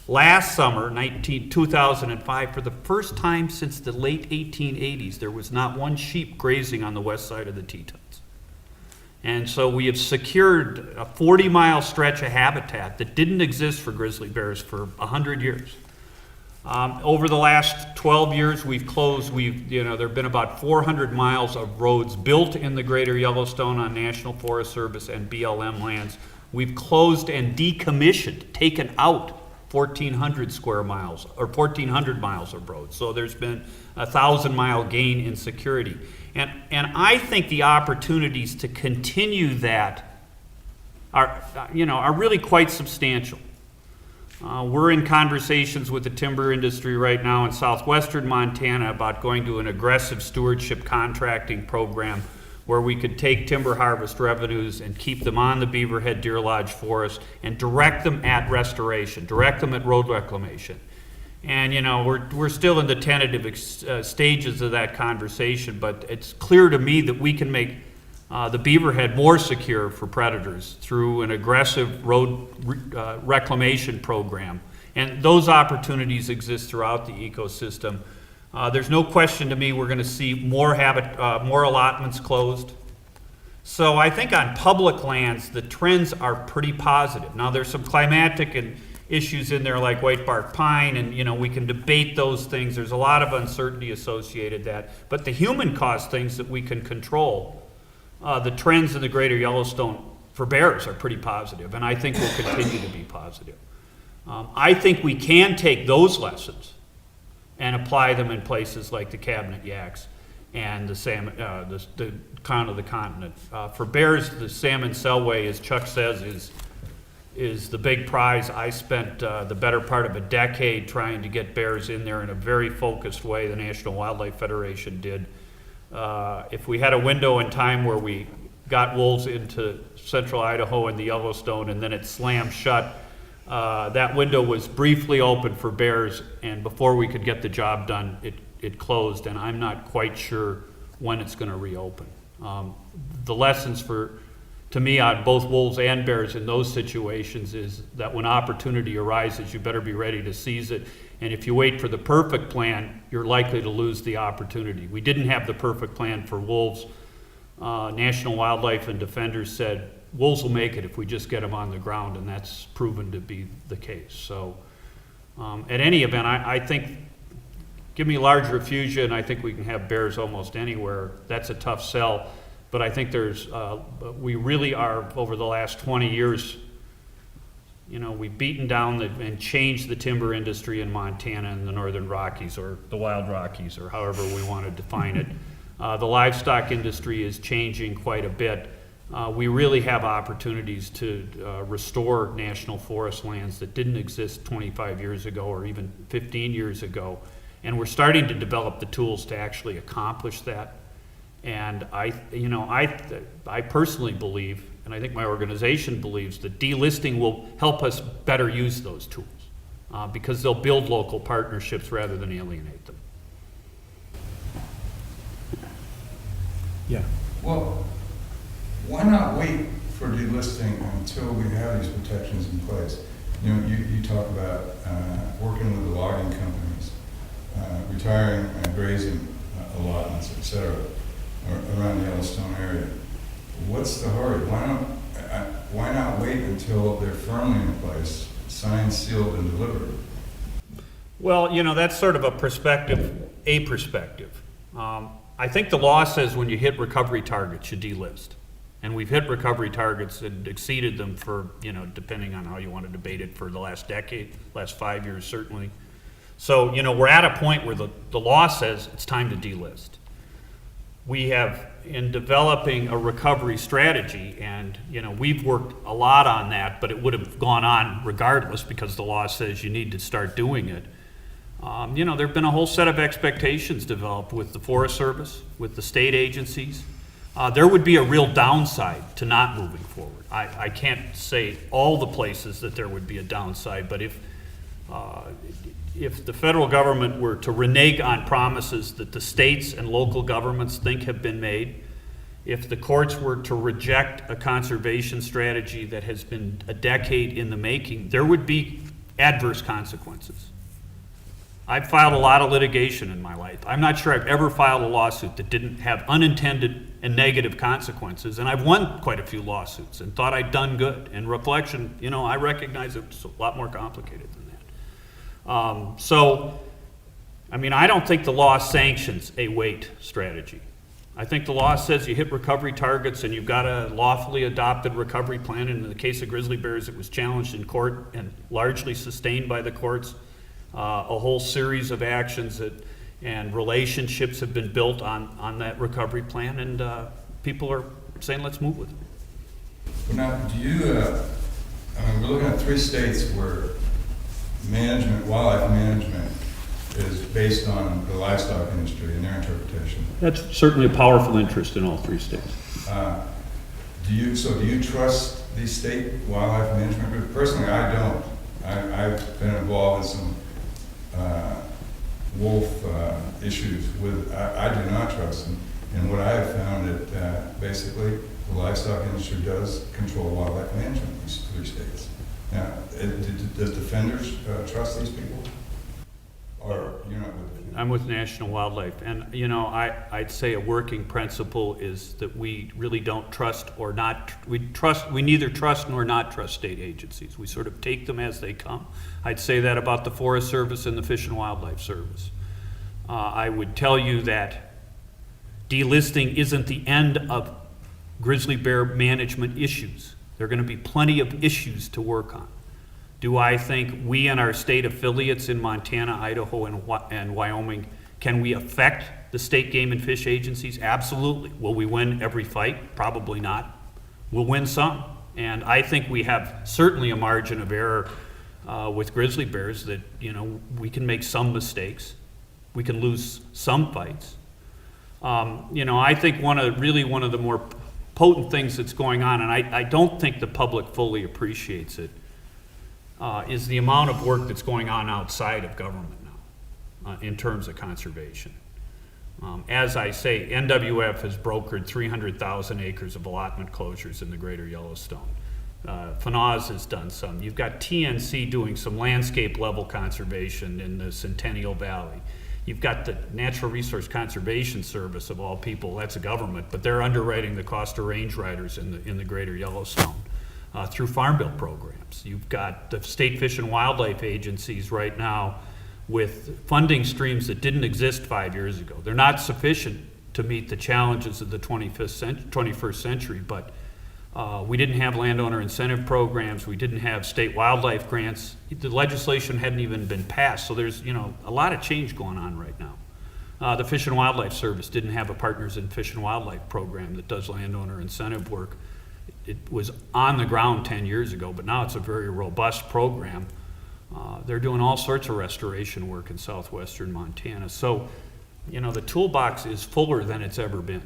Last summer, 2005, for the first time since the late 1880s, there was not one sheep grazing on the west side of the Tetons. And so we have secured a 40-mile stretch of habitat that didn't exist for grizzly bears for 100 years. Over the last 12 years, there have been about 400 miles of roads built in the greater Yellowstone on National Forest Service and BLM lands. We've closed and decommissioned, taken out 1,400 square miles or 1,400 miles of roads. So there's been a 1,000-mile gain in security. And I think the opportunities to continue that are really quite substantial. We're in conversations with the timber industry right now in southwestern Montana about going to an aggressive stewardship contracting program where we could take timber harvest revenues and keep them on the Beaverhead Deer Lodge Forest and direct them at restoration, direct them at road reclamation. And, we're still in the tentative stages of that conversation, but it's clear to me that we can make the Beaverhead more secure for predators through an aggressive road reclamation program. And those opportunities exist throughout the ecosystem. There's no question to me we're going to see more allotments closed. So I think on public lands, the trends are pretty positive. Now, there's some climatic and issues in there like white bark pine, and we can debate those things. There's a lot of uncertainty associated with that. But the human caused things that we can control, the trends in the greater Yellowstone for bears are pretty positive, and I think will continue to be positive. I think we can take those lessons and apply them in places like the Cabinet Yaks and the salmon, the crown of the continent. For bears, the salmon sellway, as Chuck says, is the big prize. I spent the better part of a decade trying to get bears in there in a very focused way. The National Wildlife Federation did. If we had a window in time where we got wolves into central Idaho and the Yellowstone and then it slammed shut, that window was briefly open for bears, and before we could get the job done, it closed, and I'm not quite sure when it's going to reopen. The lessons to me on both wolves and bears in those situations is that when opportunity arises, you better be ready to seize it. And if you wait for the perfect plan, you're likely to lose the opportunity. We didn't have the perfect plan for wolves. National Wildlife and Defenders said, wolves will make it if we just get them on the ground, and that's proven to be the case. So at any event, I think, give me large refugia, and I think we can have bears almost anywhere. That's a tough sell. But I think we really are, over the last 20 years, we've beaten down and changed the timber industry in Montana and the Northern Rockies, or the Wild Rockies, or however we want to define it. The livestock industry is changing quite a bit. We really have opportunities to restore national forest lands that didn't exist 25 years ago or even 15 years ago. And we're starting to develop the tools to actually accomplish that. And I personally believe, and I think my organization believes, that delisting will help us better use those tools because they'll build local partnerships rather than alienate them. Yeah. Well, why not wait for delisting until we have these protections in place? You talk about working with the logging companies, retiring grazing allotments, et cetera, around the Yellowstone area. What's the hurry? Why not wait until they're firmly in place, signed, sealed, and delivered? Well, that's sort of a perspective. I think the law says when you hit recovery targets, you delist. And we've hit recovery targets and exceeded them for, depending on how you want to debate it, for the last decade, last 5 years certainly. So, we're at a point where the law says it's time to delist. We have, in developing a recovery strategy, and we've worked a lot on that, but it would have gone on regardless because the law says you need to start doing it. There have been a whole set of expectations developed with the Forest Service, with the state agencies, there would be a real downside to not moving forward. I can't say all the places that there would be a downside, but if the federal government were to renege on promises that the states and local governments think have been made, if the courts were to reject a conservation strategy that has been a decade in the making, there would be adverse consequences. I've filed a lot of litigation in my life. I'm not sure I've ever filed a lawsuit that didn't have unintended and negative consequences, and I've won quite a few lawsuits and thought I'd done good. In reflection, I recognize it's a lot more complicated than that. I don't think the law sanctions a wait strategy. I think the law says you hit recovery targets and you've got a lawfully adopted recovery plan. And in the case of grizzly bears, it was challenged in court and largely sustained by the courts. A whole series of actions and relationships have been built on that recovery plan, and people are saying, let's move with it. Well, now, do you, we're looking at 3 states where wildlife management is based on the livestock industry and their interpretation. That's certainly a powerful interest in all 3 states. Do you trust the state wildlife management group? Personally, I don't. I've been involved in some wolf issues I do not trust them. And what I have found that basically the livestock industry does control wildlife management in these 3 states. Now, does Defenders trust these people? Or you're not with them? I'm with National Wildlife, and I'd say a working principle is that we really don't trust or not. We neither trust nor not trust state agencies. We sort of take them as they come. I'd say that about the Forest Service and the Fish and Wildlife Service. I would tell you that delisting isn't the end of grizzly bear management issues. There are going to be plenty of issues to work on. Do I think we and our state affiliates in Montana, Idaho, and Wyoming, can we affect the state game and fish agencies? Absolutely. Will we win every fight? Probably not. We'll win some. And I think we have certainly a margin of error with grizzly bears that, we can make some mistakes. We can lose some fights. I think one of the more potent things that's going on, and I don't think the public fully appreciates it, is the amount of work that's going on outside of government now in terms of conservation. As I say, NWF has brokered 300,000 acres of allotment closures in the greater Yellowstone. FNAWS has done some. You've got TNC doing some landscape level conservation in the Centennial Valley. You've got the Natural Resource Conservation Service, of all people, that's a government, but they're underwriting the cost of range riders in the greater Yellowstone through Farm Bill programs. You've got the state fish and wildlife agencies right now with funding streams that didn't exist 5 years ago. They're not sufficient to meet the challenges of the 21st century, but we didn't have landowner incentive programs. We didn't have state wildlife grants. The legislation hadn't even been passed, so there's a lot of change going on right now. The Fish and Wildlife Service didn't have a Partners in Fish and Wildlife program that does landowner incentive work. It was on the ground 10 years ago, but now it's a very robust program. They're doing all sorts of restoration work in southwestern Montana. So, the toolbox is fuller than it's ever been.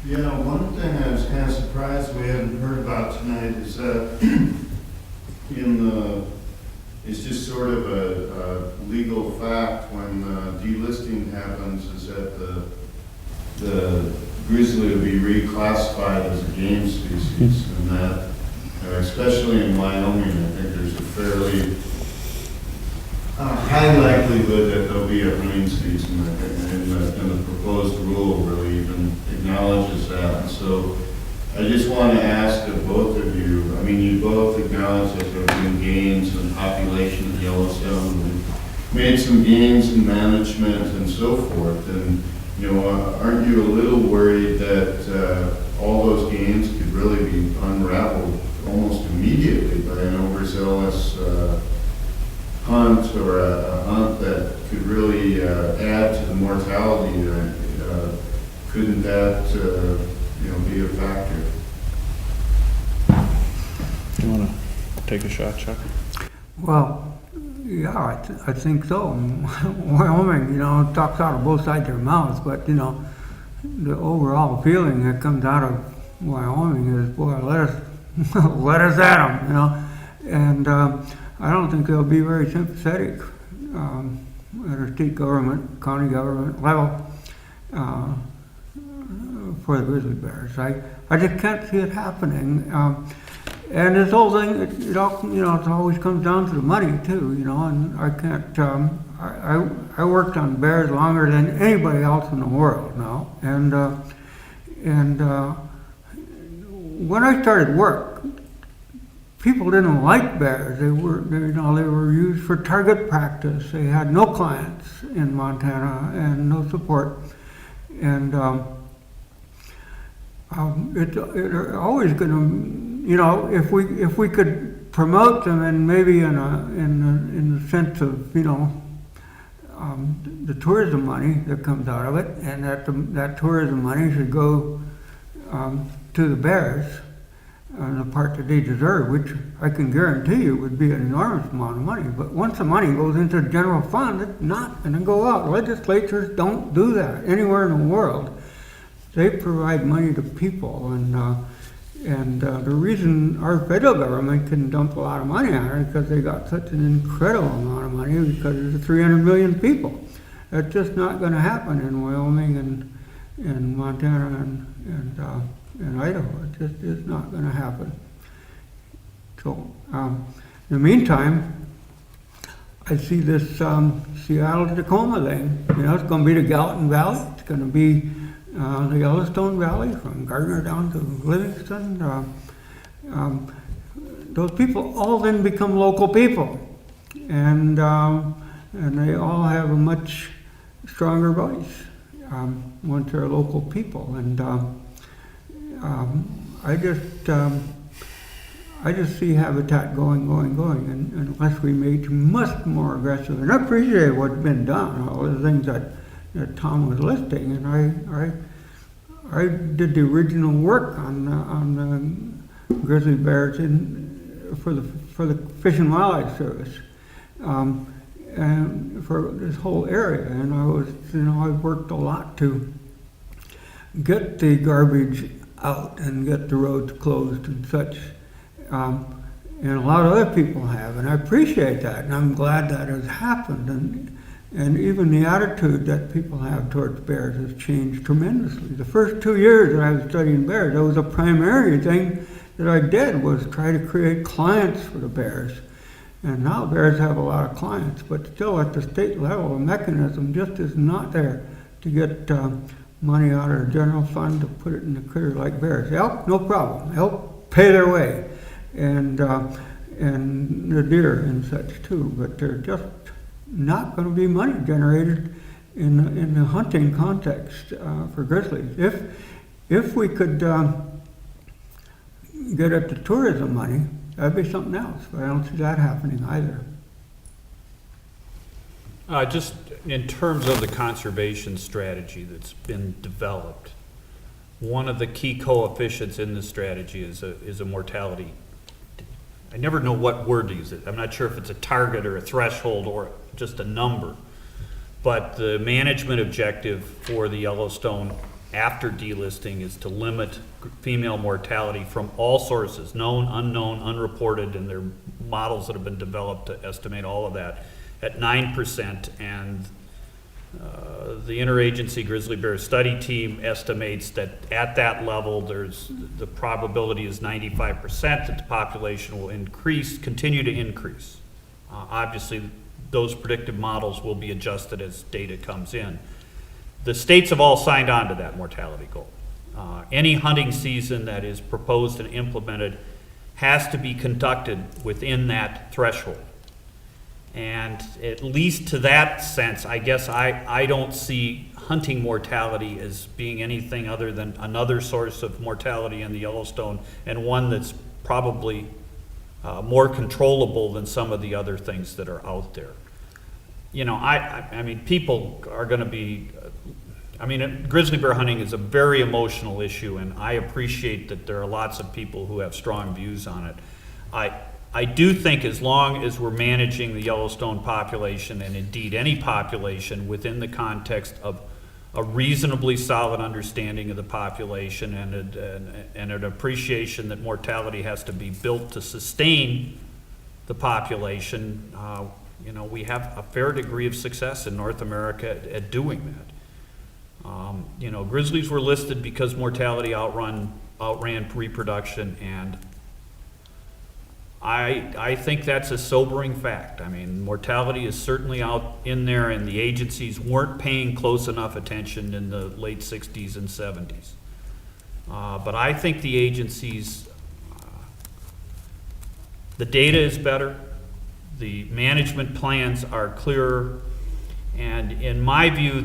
One thing I was kind of surprised we hadn't heard about tonight is that it's just sort of a legal fact when delisting happens is that the grizzly will be reclassified as a game species, and that, especially in Wyoming, I think there's a fairly high likelihood that there'll be a hunting season, and the proposed rule really even acknowledges that. And so I just want to ask of both of you, you both acknowledge that there have been gains in population of Yellowstone, and made some gains in management and so forth, and aren't you a little worried that all those gains could really be unraveled almost immediately by an overzealous hunt, or a hunt that could really add to the mortality? Couldn't that be a factor? You want to take a shot, Chuck? Well, Yeah, I think so. Wyoming, talks out of both sides of their mouths, but, the overall feeling that comes out of Wyoming is, boy, let us, let us at them, And I don't think they'll be very sympathetic at our state government, county government level for the grizzly bears. I just can't see it happening. And this whole thing, it always comes down to the money too, and I can't, I worked on bears longer than anybody else in the world now. And when I started work, people didn't like bears. They were used for target practice. They had no clients in Montana and no support. And it's always going to, if we could promote them, and maybe in the sense of the tourism money that comes out of it, and that tourism money should go to the bears on the part that they deserve, which I can guarantee you would be an enormous amount of money. But once the money goes into the general fund, it's not going to go out. Legislatures don't do that anywhere in the world. They provide money to people, and the reason our federal government can dump a lot of money on it is because they got such an incredible amount of money because there's 300 million people. That's just not going to happen in Wyoming and Montana and Idaho. It just is not going to happen. So, in the meantime, I see this Seattle-Tacoma thing. It's going to be the Gallatin Valley. It's going to be the Yellowstone Valley from Gardner down to Livingston. Those people all then become local people, and they all have a much stronger voice once they're local people. And I just see habitat going, and unless we make much more aggressive. And I appreciate what's been done, all the things that Tom was listing, and I did the original work on the grizzly bears for the Fish and Wildlife Service, and for this whole area. And I worked a lot to get the garbage out and get the roads closed and such. And a lot of other people have, and I appreciate that, and I'm glad that has happened. And even the attitude that people have towards bears has changed tremendously. The first 2 years that I was studying bears, that was a primary thing that I did, was try to create clients for the bears. And now bears have a lot of clients, but still at the state level, the mechanism just is not there to get money out of the general fund to put it in the critter like bears. Elk, no problem. Elk pay their way, and the deer and such too, but they're just not going to be money generated in the hunting context for grizzlies. If we could get at the tourism money, that'd be something else, but I don't see that happening either. Just in terms of the conservation strategy that's been developed, one of the key coefficients in this strategy is a mortality. I never know what word to use it. I'm not sure if it's a target or a threshold or just a number. But the management objective for the Yellowstone after delisting is to limit female mortality from all sources, known, unknown, unreported, and there are models that have been developed to estimate all of that at 9%. And the interagency grizzly bear study team estimates that at that level, the probability is 95% that the population will continue to increase. Obviously, those predictive models will be adjusted as data comes in. The states have all signed on to that mortality goal. Any hunting season that is proposed and implemented has to be conducted within that threshold. And at least to that sense, I guess I don't see hunting mortality as being anything other than another source of mortality in the Yellowstone, and one that's probably more controllable than some of the other things that are out there. I mean, people are going to be, grizzly bear hunting is a very emotional issue, and I appreciate that there are lots of people who have strong views on it. I do think as long as we're managing the Yellowstone population, and indeed any population, within the context of a reasonably solid understanding of the population and an appreciation that mortality has to be built to sustain the population, we have a fair degree of success in North America at doing that. Grizzlies were listed because mortality outran reproduction, and I think that's a sobering fact. I mean, mortality is certainly out in there, and the agencies weren't paying close enough attention in the late 60s and 70s. But I think the agencies, the data is better, the management plans are clearer, and in my view,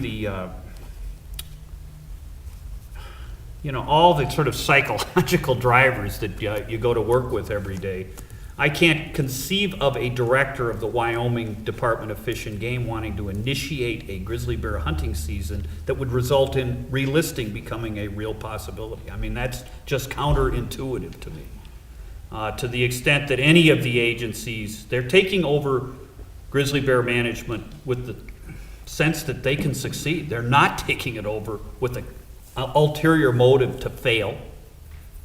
all the sort of psychological drivers that you go to work with every day. I can't conceive of a director of the Wyoming Department of Fish and Game wanting to initiate a grizzly bear hunting season that would result in relisting becoming a real possibility. I mean, that's just counterintuitive to me. To the extent that any of the agencies, they're taking over grizzly bear management with the sense that they can succeed. They're not taking it over with an ulterior motive to fail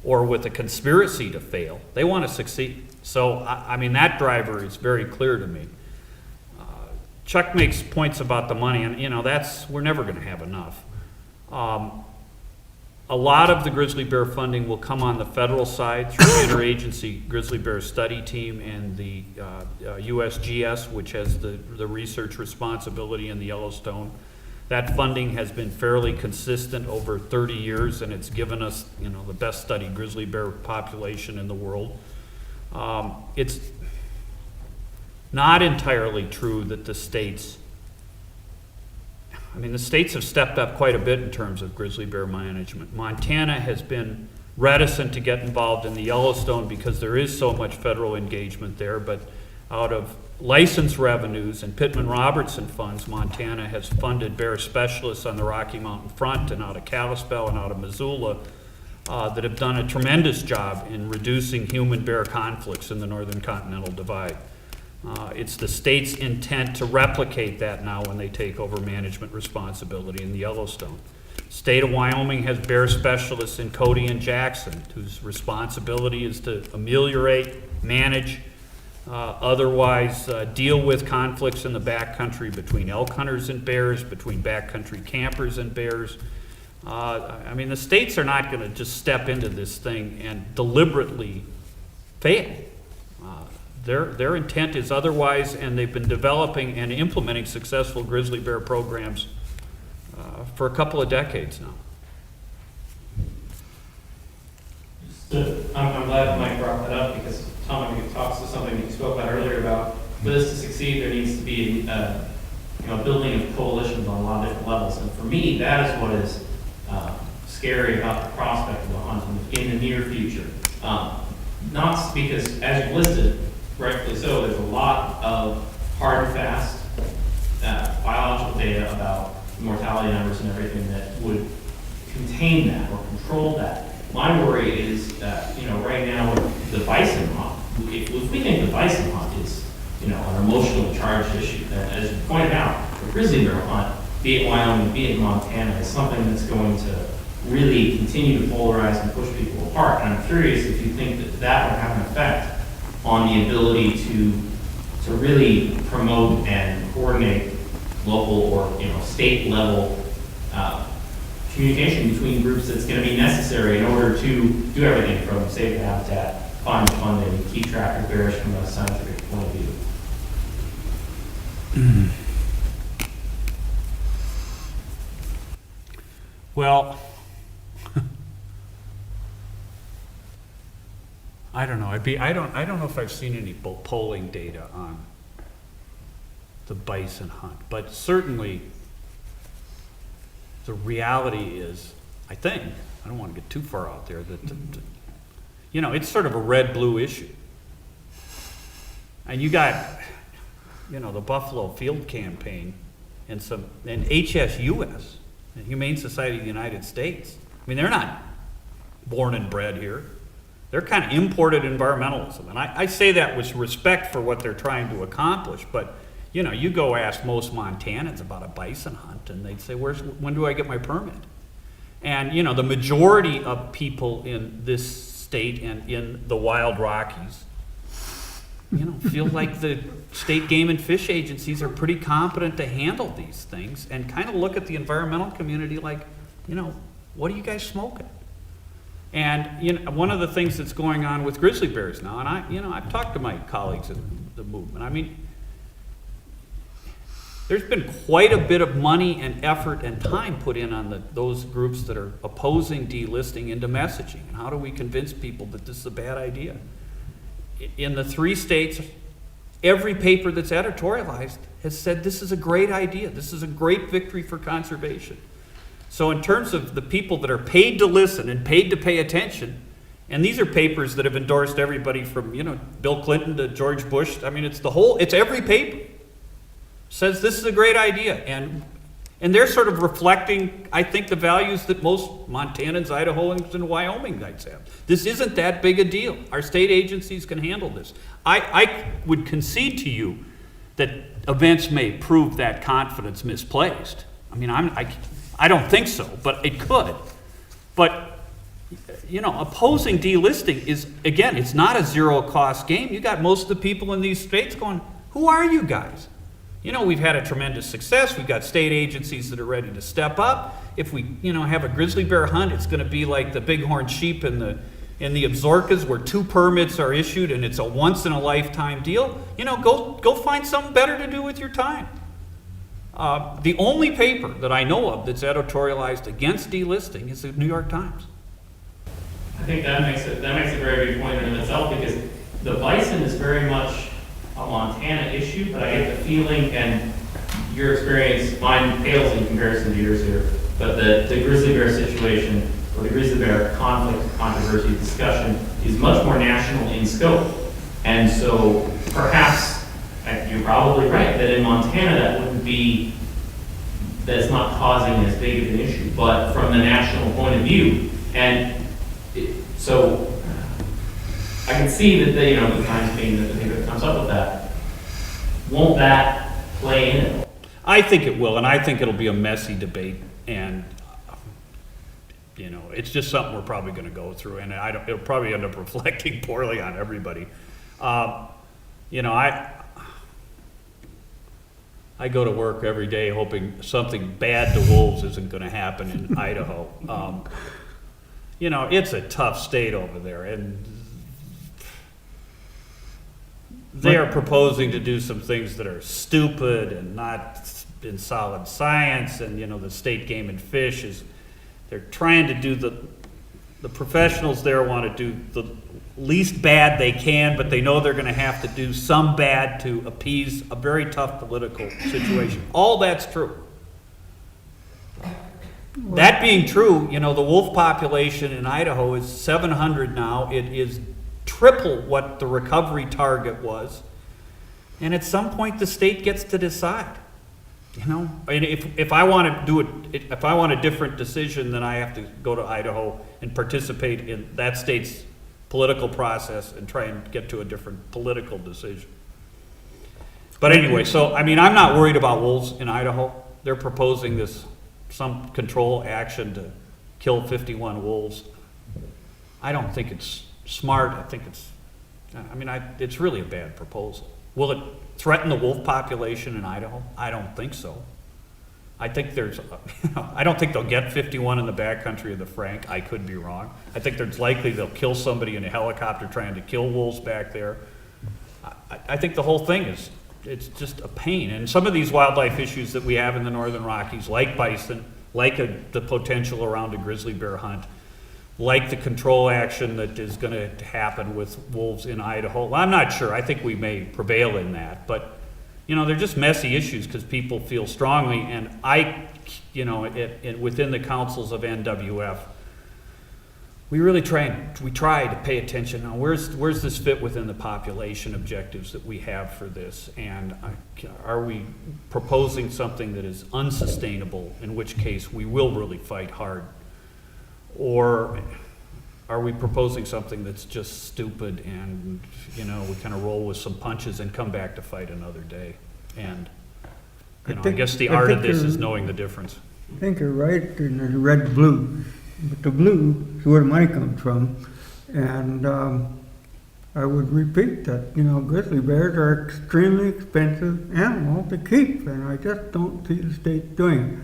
or with a conspiracy to fail. They want to succeed. So, I mean, that driver is very clear to me. Chuck makes points about the money, and, we're never going to have enough. A lot of the grizzly bear funding will come on the federal side through the Interagency Grizzly Bear Study Team and the USGS, which has the research responsibility in the Yellowstone. That funding has been fairly consistent over 30 years, and it's given us, the best studied grizzly bear population in the world. It's not entirely true that the states have stepped up quite a bit in terms of grizzly bear management. Montana has been reticent to get involved in the Yellowstone because there is so much federal engagement there, but out of license revenues and Pittman-Robertson funds, Montana has funded bear specialists on the Rocky Mountain front and out of Kalispell and out of Missoula that have done a tremendous job in reducing human-bear conflicts in the Northern Continental Divide. It's the state's intent to replicate that now when they take over management responsibility in the Yellowstone. State of Wyoming has bear specialists in Cody and Jackson, whose responsibility is to ameliorate, manage, otherwise deal with conflicts in the backcountry between elk hunters and bears, between backcountry campers and bears. The states are not going to just step into this thing and deliberately fail. Their intent is otherwise, and they've been developing and implementing successful grizzly bear programs for a couple of decades now. I'm glad Mike brought that up, because Tom, I think it talks to something you spoke about earlier about, for this to succeed, there needs to be building of coalitions on a lot of different levels. And for me, that is what is scary about the prospect of the hunt in the near future. Not because, as you've listed, rightfully so, there's a lot of hard and fast biological data about mortality numbers and everything that would contain that or control that. My worry is that, right now with the bison hunt, if we think the bison hunt is, an emotionally charged issue, then as you pointed out, the grizzly bear hunt, be it Wyoming, be it Montana, is something that's going to really continue to polarize and push people apart. And I'm curious if you think that that would have an effect on the ability to really promote and coordinate local or state level communication between groups that's going to be necessary in order to do everything from save the habitat, find funding, keep track of bears from a scientific point of view. Well, I don't know. I don't know if I've seen any polling data on the bison hunt, but certainly the reality is, I think, I don't want to get too far out there, that it's sort of a red-blue issue. And you got, the Buffalo Field Campaign and HSUS, the Humane Society of the United States. They're not born and bred here. They're kind of imported environmentalism. And I say that with respect for what they're trying to accomplish, but, you know, you go ask most Montanans about a bison hunt, and they'd say, when do I get my permit? And, you know, the majority of people in this state and in the Wild Rockies, you know, feel like the state game and fish agencies are pretty competent to handle these things, and kind of look at the environmental community like, you know, what are you guys smoking? And, you know, one of the things that's going on with grizzly bears now, and I've talked to my colleagues in the movement. I mean, there's been quite a bit of money and effort and time put in on those groups that are opposing delisting into messaging. And how do we convince people that this is a bad idea? In the 3 states, every paper that's editorialized has said this is a great idea. This is a great victory for conservation. So in terms of the people that are paid to listen and paid to pay attention, and these are papers that have endorsed everybody from, you know, Bill Clinton to George Bush. I mean, it's every paper says this is a great idea. And they're sort of reflecting, I think, the values that most Montanans, Idahoans, and Wyomingites have. This isn't that big a deal. Our state agencies can handle this. I would concede to you that events may prove that confidence misplaced. I mean, I don't think so, but it could. But, you know, opposing delisting is, again, it's not a zero-cost game. You got most of the people in these states going, who are you guys? You know, we've had a tremendous success. We've got state agencies that are ready to step up. If we, you know, have a grizzly bear hunt, it's going to be like the bighorn sheep in the Absarokas, where 2 permits are issued and it's a once-in-a-lifetime deal. You know, go find something better to do with your time. The only paper that I know of that's editorialized against delisting is the New York Times. I think that makes a very big point in itself, because the bison is very much a Montana issue, but I get the feeling, and your experience, mine pales in comparison to yours here, but the grizzly bear situation, or the grizzly bear conflict, controversy, discussion is much more national in scope. And so perhaps, and you're probably right, that in Montana that wouldn't be, that's not causing as big of an issue, but from the national point of view. And so I can see that the Times being the paper that comes up with that. Won't that play in it? I think it will, and I think it'll be a messy debate, and you know, it's just something we're probably going to go through, and it'll probably end up reflecting poorly on everybody. You know, I go to work every day hoping something bad to wolves isn't going to happen in Idaho. You know, it's a tough state over there, and they are proposing to do some things that are stupid and not in solid science, and, you know, the state game and fish they're trying to do the professionals there want to do the least bad they can, but they know they're going to have to do some bad to appease a very tough political situation. All that's true. That being true, you know, the wolf population in Idaho is 700 now. It is triple what the recovery target was. And at some point, the state gets to decide. You know, and if I want to do it, if I want a different decision, then I have to go to Idaho and participate in that state's political process and try and get to a different political decision. But anyway, so, I mean, I'm not worried about wolves in Idaho. They're proposing some control action to kill 51 wolves. I don't think it's smart. I think it's really a bad proposal. Will it threaten the wolf population in Idaho? I don't think so. I think I don't think they'll get 51 in the backcountry of the Frank. I could be wrong. I think there's likely they'll kill somebody in a helicopter trying to kill wolves back there. I think the whole thing it's just a pain. And some of these wildlife issues that we have in the Northern Rockies, like bison, like the potential around a grizzly bear hunt, like the control action that is going to happen with wolves in Idaho. Well, I'm not sure. I think we may prevail in that. But, you know, they're just messy issues because people feel strongly. And within the councils of NWF, we try to pay attention. Now, where's this fit within the population objectives that we have for this? And are we proposing something that is unsustainable, in which case we will really fight hard? Or are we proposing something that's just stupid and, you know, we kind of roll with some punches and come back to fight another day? And, you know, I guess the I art of think this is you're- knowing the difference. I think you're right in the red-blue, but the blue is where the money comes from. And I would repeat that, you know, grizzly bears are extremely expensive animal to keep, and I just don't see the state doing it.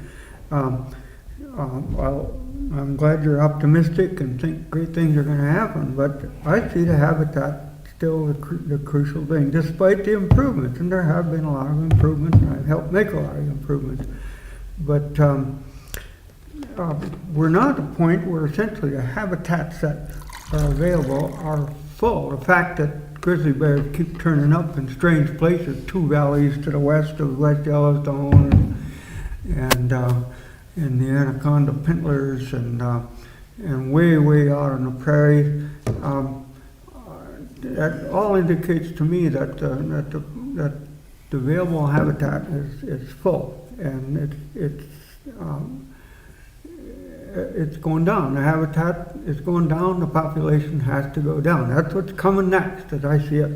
Well, I'm glad you're optimistic and think great things are gonna happen, but I see the habitat still the crucial thing, despite the improvements, and there have been a lot of improvements, and I've helped make a lot of improvements. But we're not at a point where essentially the habitats that are available are full. The fact that grizzly bears keep turning up in strange places, 2 valleys to the west of West Yellowstone, and in the Anaconda Pintlers, and way out on the prairie, that all indicates to me that the available habitat is full, and it's going down. The habitat is going down. The population has to go down. That's what's coming next, as I see it.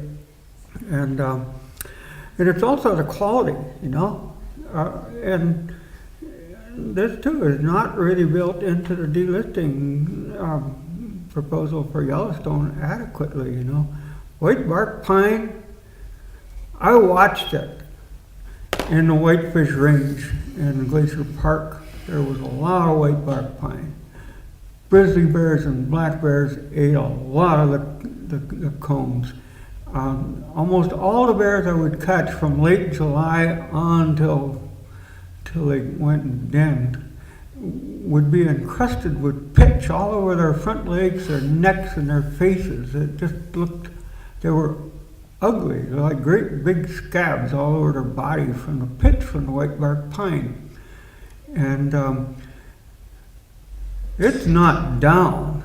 And it's also the quality, you know. And this too is not really built into the delisting proposal for Yellowstone adequately, you know. White bark pine, I watched it in the Whitefish Range in Glacier Park. There was a lot of white bark pine. Grizzly bears and black bears ate a lot of the cones. Almost all the bears I would catch from late July on till they went and denned would be encrusted with pitch all over their front legs, their necks, and their faces. It just looked, they were ugly, like great big scabs all over their body from the pitch from the white bark pine. And it's not down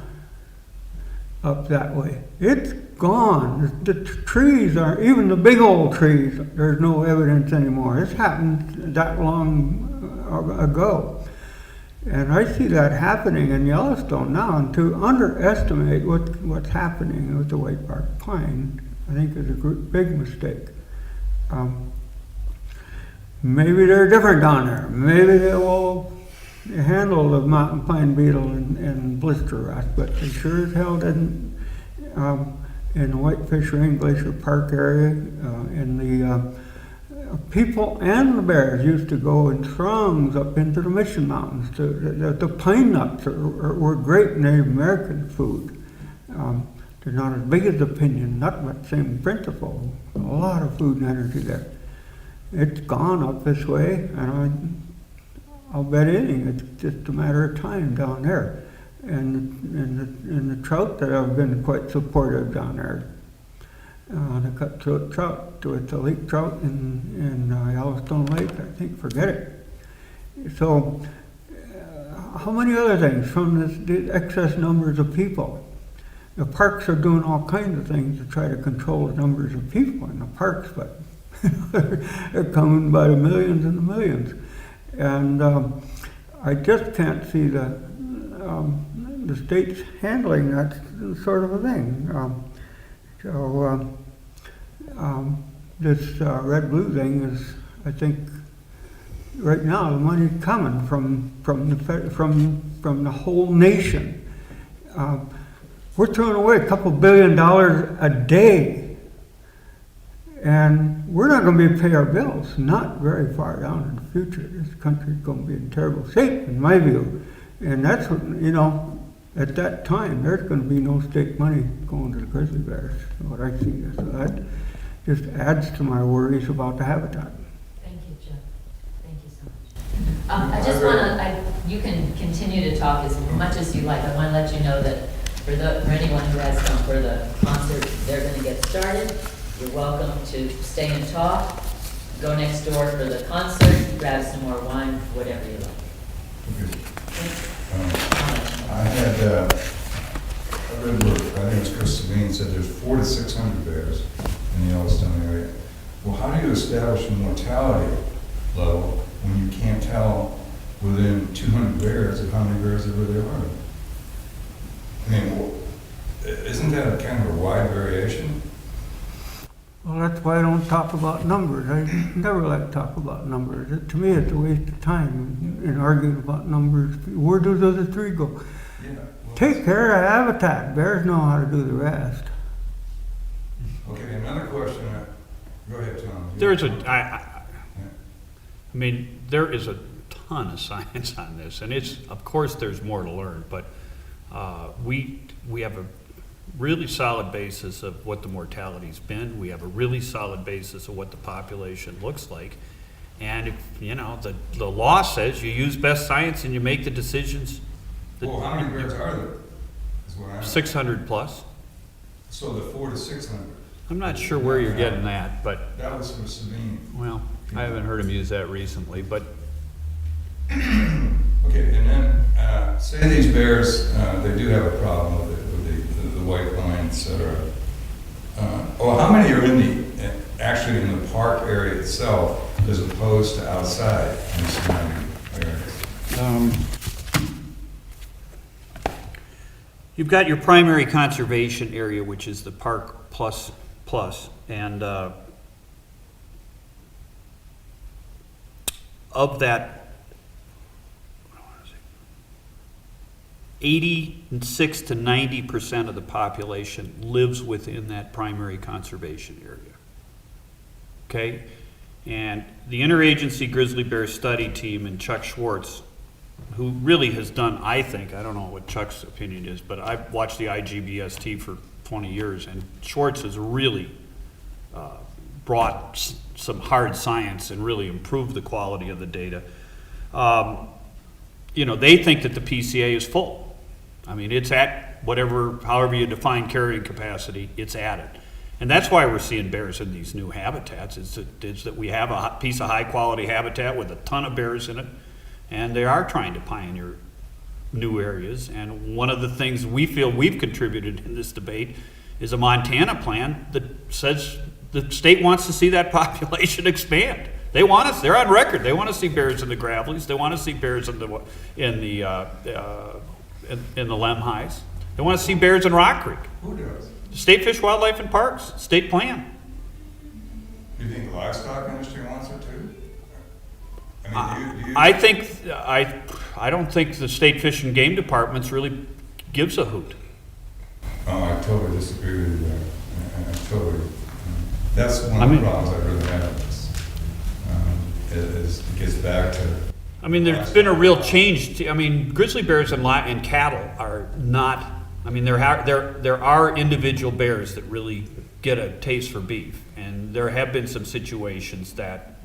up that way. It's gone. The trees are, even the big old trees, there's no evidence anymore. This happened that long ago. And I see that happening in Yellowstone now, and to underestimate what's happening with the white bark pine, I think is a big mistake. Maybe they're different down there. Maybe they will handle the mountain pine beetle and blister rot, but they sure as hell didn't in the Whitefish Range Glacier Park area. In the people and the bears used to go in throngs up into the Mission Mountains. The pine nuts were great Native American food. They're not as big as the pinyon nut, but same principle. A lot of food and energy there. It's gone up this way, and I'll bet anything it's just a matter of time down there. And the trout that have been quite supportive down there, the cutthroat trout, with the lake trout in Yellowstone Lake, I think, forget it. So, how many other things from the excess numbers of people? The parks are doing all kinds of things to try to control the numbers of people in the parks, but they're coming by the millions and the millions. And I just can't see the states handling that sort of a thing. This red-blue thing is, I think, right now the money's coming from the whole nation. We're throwing away a couple $1 billion a day, and we're not going to be able to pay our bills. Not very far down in the future, this country's going to be in terrible shape, in my view. And that's what, you know, at that time, there's going to be no state money going to the grizzly bears, what I see. So that just adds to my worries about the habitat. Thank you, Jim. Thank you so much. I just want to, you can continue to talk as much as you like. I want to let you know that for anyone who has come for the concert, they're going to get started. You're welcome to stay and talk. Go next door for the concert, grab some more wine, whatever you like. I had, I read where, I think it was Chris Sabine said there's 400 to 600 bears in the Yellowstone area. Well, how do you establish a mortality level when you can't tell within 200 bears of how many bears there really are? I mean, isn't that kind of a wide variation? Well, that's why I don't talk about numbers. I never like to talk about numbers. To me, it's a waste of time in arguing about numbers. Where do the other three go? Yeah. well, Take care of habitat. Bears know how to do the rest. Okay, another question. Go ahead, Tom. There's I mean, there is a ton of science on this, and it's, of course, there's more to learn, but we have a really solid basis of what the mortality's been. We have a really solid basis of what the population looks like. And if, you know, the law says you use best science and you make the decisions. Well, how many bears are there? Is what I'm. 600 plus. So the 400 to 600. I'm not sure where you're getting that, but, That was for Sabine. well, I haven't heard him use that recently, but Okay, and then, say these bears, they do have a problem with the white line, et cetera. How many are actually in the park area itself as opposed to outside in surrounding areas? you've got your primary conservation area, which is the park plus, and of that, 86 to 90% of the population lives within that primary conservation area. Okay? And the Interagency Grizzly Bear Study Team and Chuck Schwartz, who really has done, I think, I don't know what Chuck's opinion is, but I've watched the IGBST for 20 years, and Schwartz has really brought some hard science and really improved the quality of the data. You know, they think that the PCA is full. I mean, it's at however you define carrying capacity, it's at it. And that's why we're seeing bears in these new habitats, is that we have a piece of high quality habitat with a ton of bears in it, and they are trying to pioneer new areas. And one of the things we feel we've contributed in this debate is a Montana plan that says the state wants to see that population expand. They want us, they're on record, they want to see bears in the Gravelies, they want to see bears in the Lemhis. They want to see bears in Rock Creek. Who does? State Fish, Wildlife, and Parks, state plan. Do you think the livestock industry wants it too? I mean, do you? I don't think the state fish and game departments really gives a hoot. Oh, I totally disagree with you there. I totally. That's one of the problems I really have with this. It gets back to. I mean, there's been a real change. I mean, grizzly bears and cattle are not. I mean, there are individual bears that really get a taste for beef, and there have been some situations that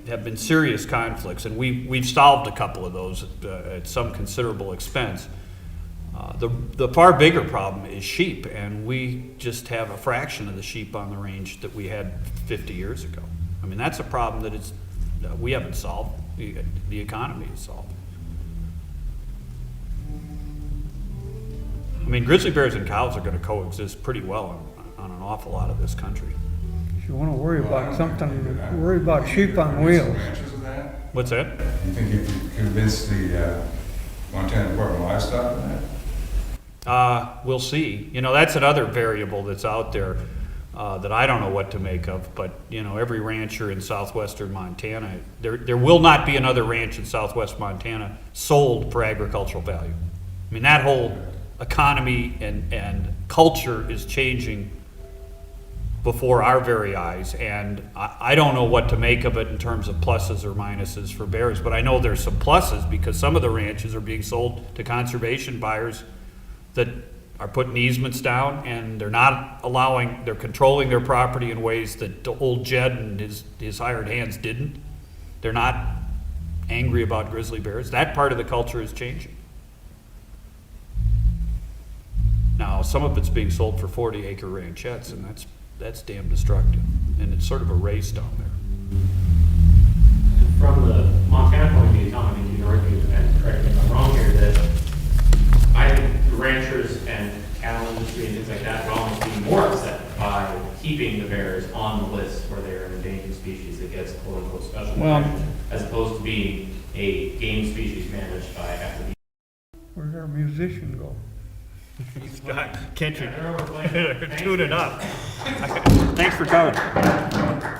have been serious conflicts, and we've solved a couple of those at some considerable expense. The far bigger problem is sheep, and we just have a fraction of the sheep on the range that we had 50 years ago. I mean, that's a problem that we haven't solved. The economy has solved. I mean, grizzly bears and cows are going to coexist pretty well on an awful lot of this country. If you want to worry about something, worry about sheep on wheels. Ranches of that? What's that? You think you could convince the Montana Department of Livestock of that? We'll see. You know, that's another variable that's out there that I don't know what to make of, but, you know, every rancher in southwestern Montana, there will not be another ranch in southwest Montana sold for agricultural value. I mean, that whole economy and culture is changing before our very eyes, and I don't know what to make of it in terms of pluses or minuses for bears, but I know there's some pluses because some of the ranches are being sold to conservation buyers that are putting easements down, and they're controlling their property in ways that old Jed and his hired hands didn't. They're not angry about grizzly bears. That part of the culture is changing. Now, some of it's being sold for 40-acre ranchettes, and that's damn destructive. And it's sort of a race down there. From the Montana point of view, Tom, I mean, you can argue, and correct me if I'm wrong here, that I think the ranchers and cattle industry and things like that would almost be more upset by keeping the bears on the list where they're an endangered species that gets quote unquote special protection, as opposed to being a game species managed by FDB. Where'd our musician go? Can't you Yeah, they're overplaying. Thank tune it you. up? Thanks for coming.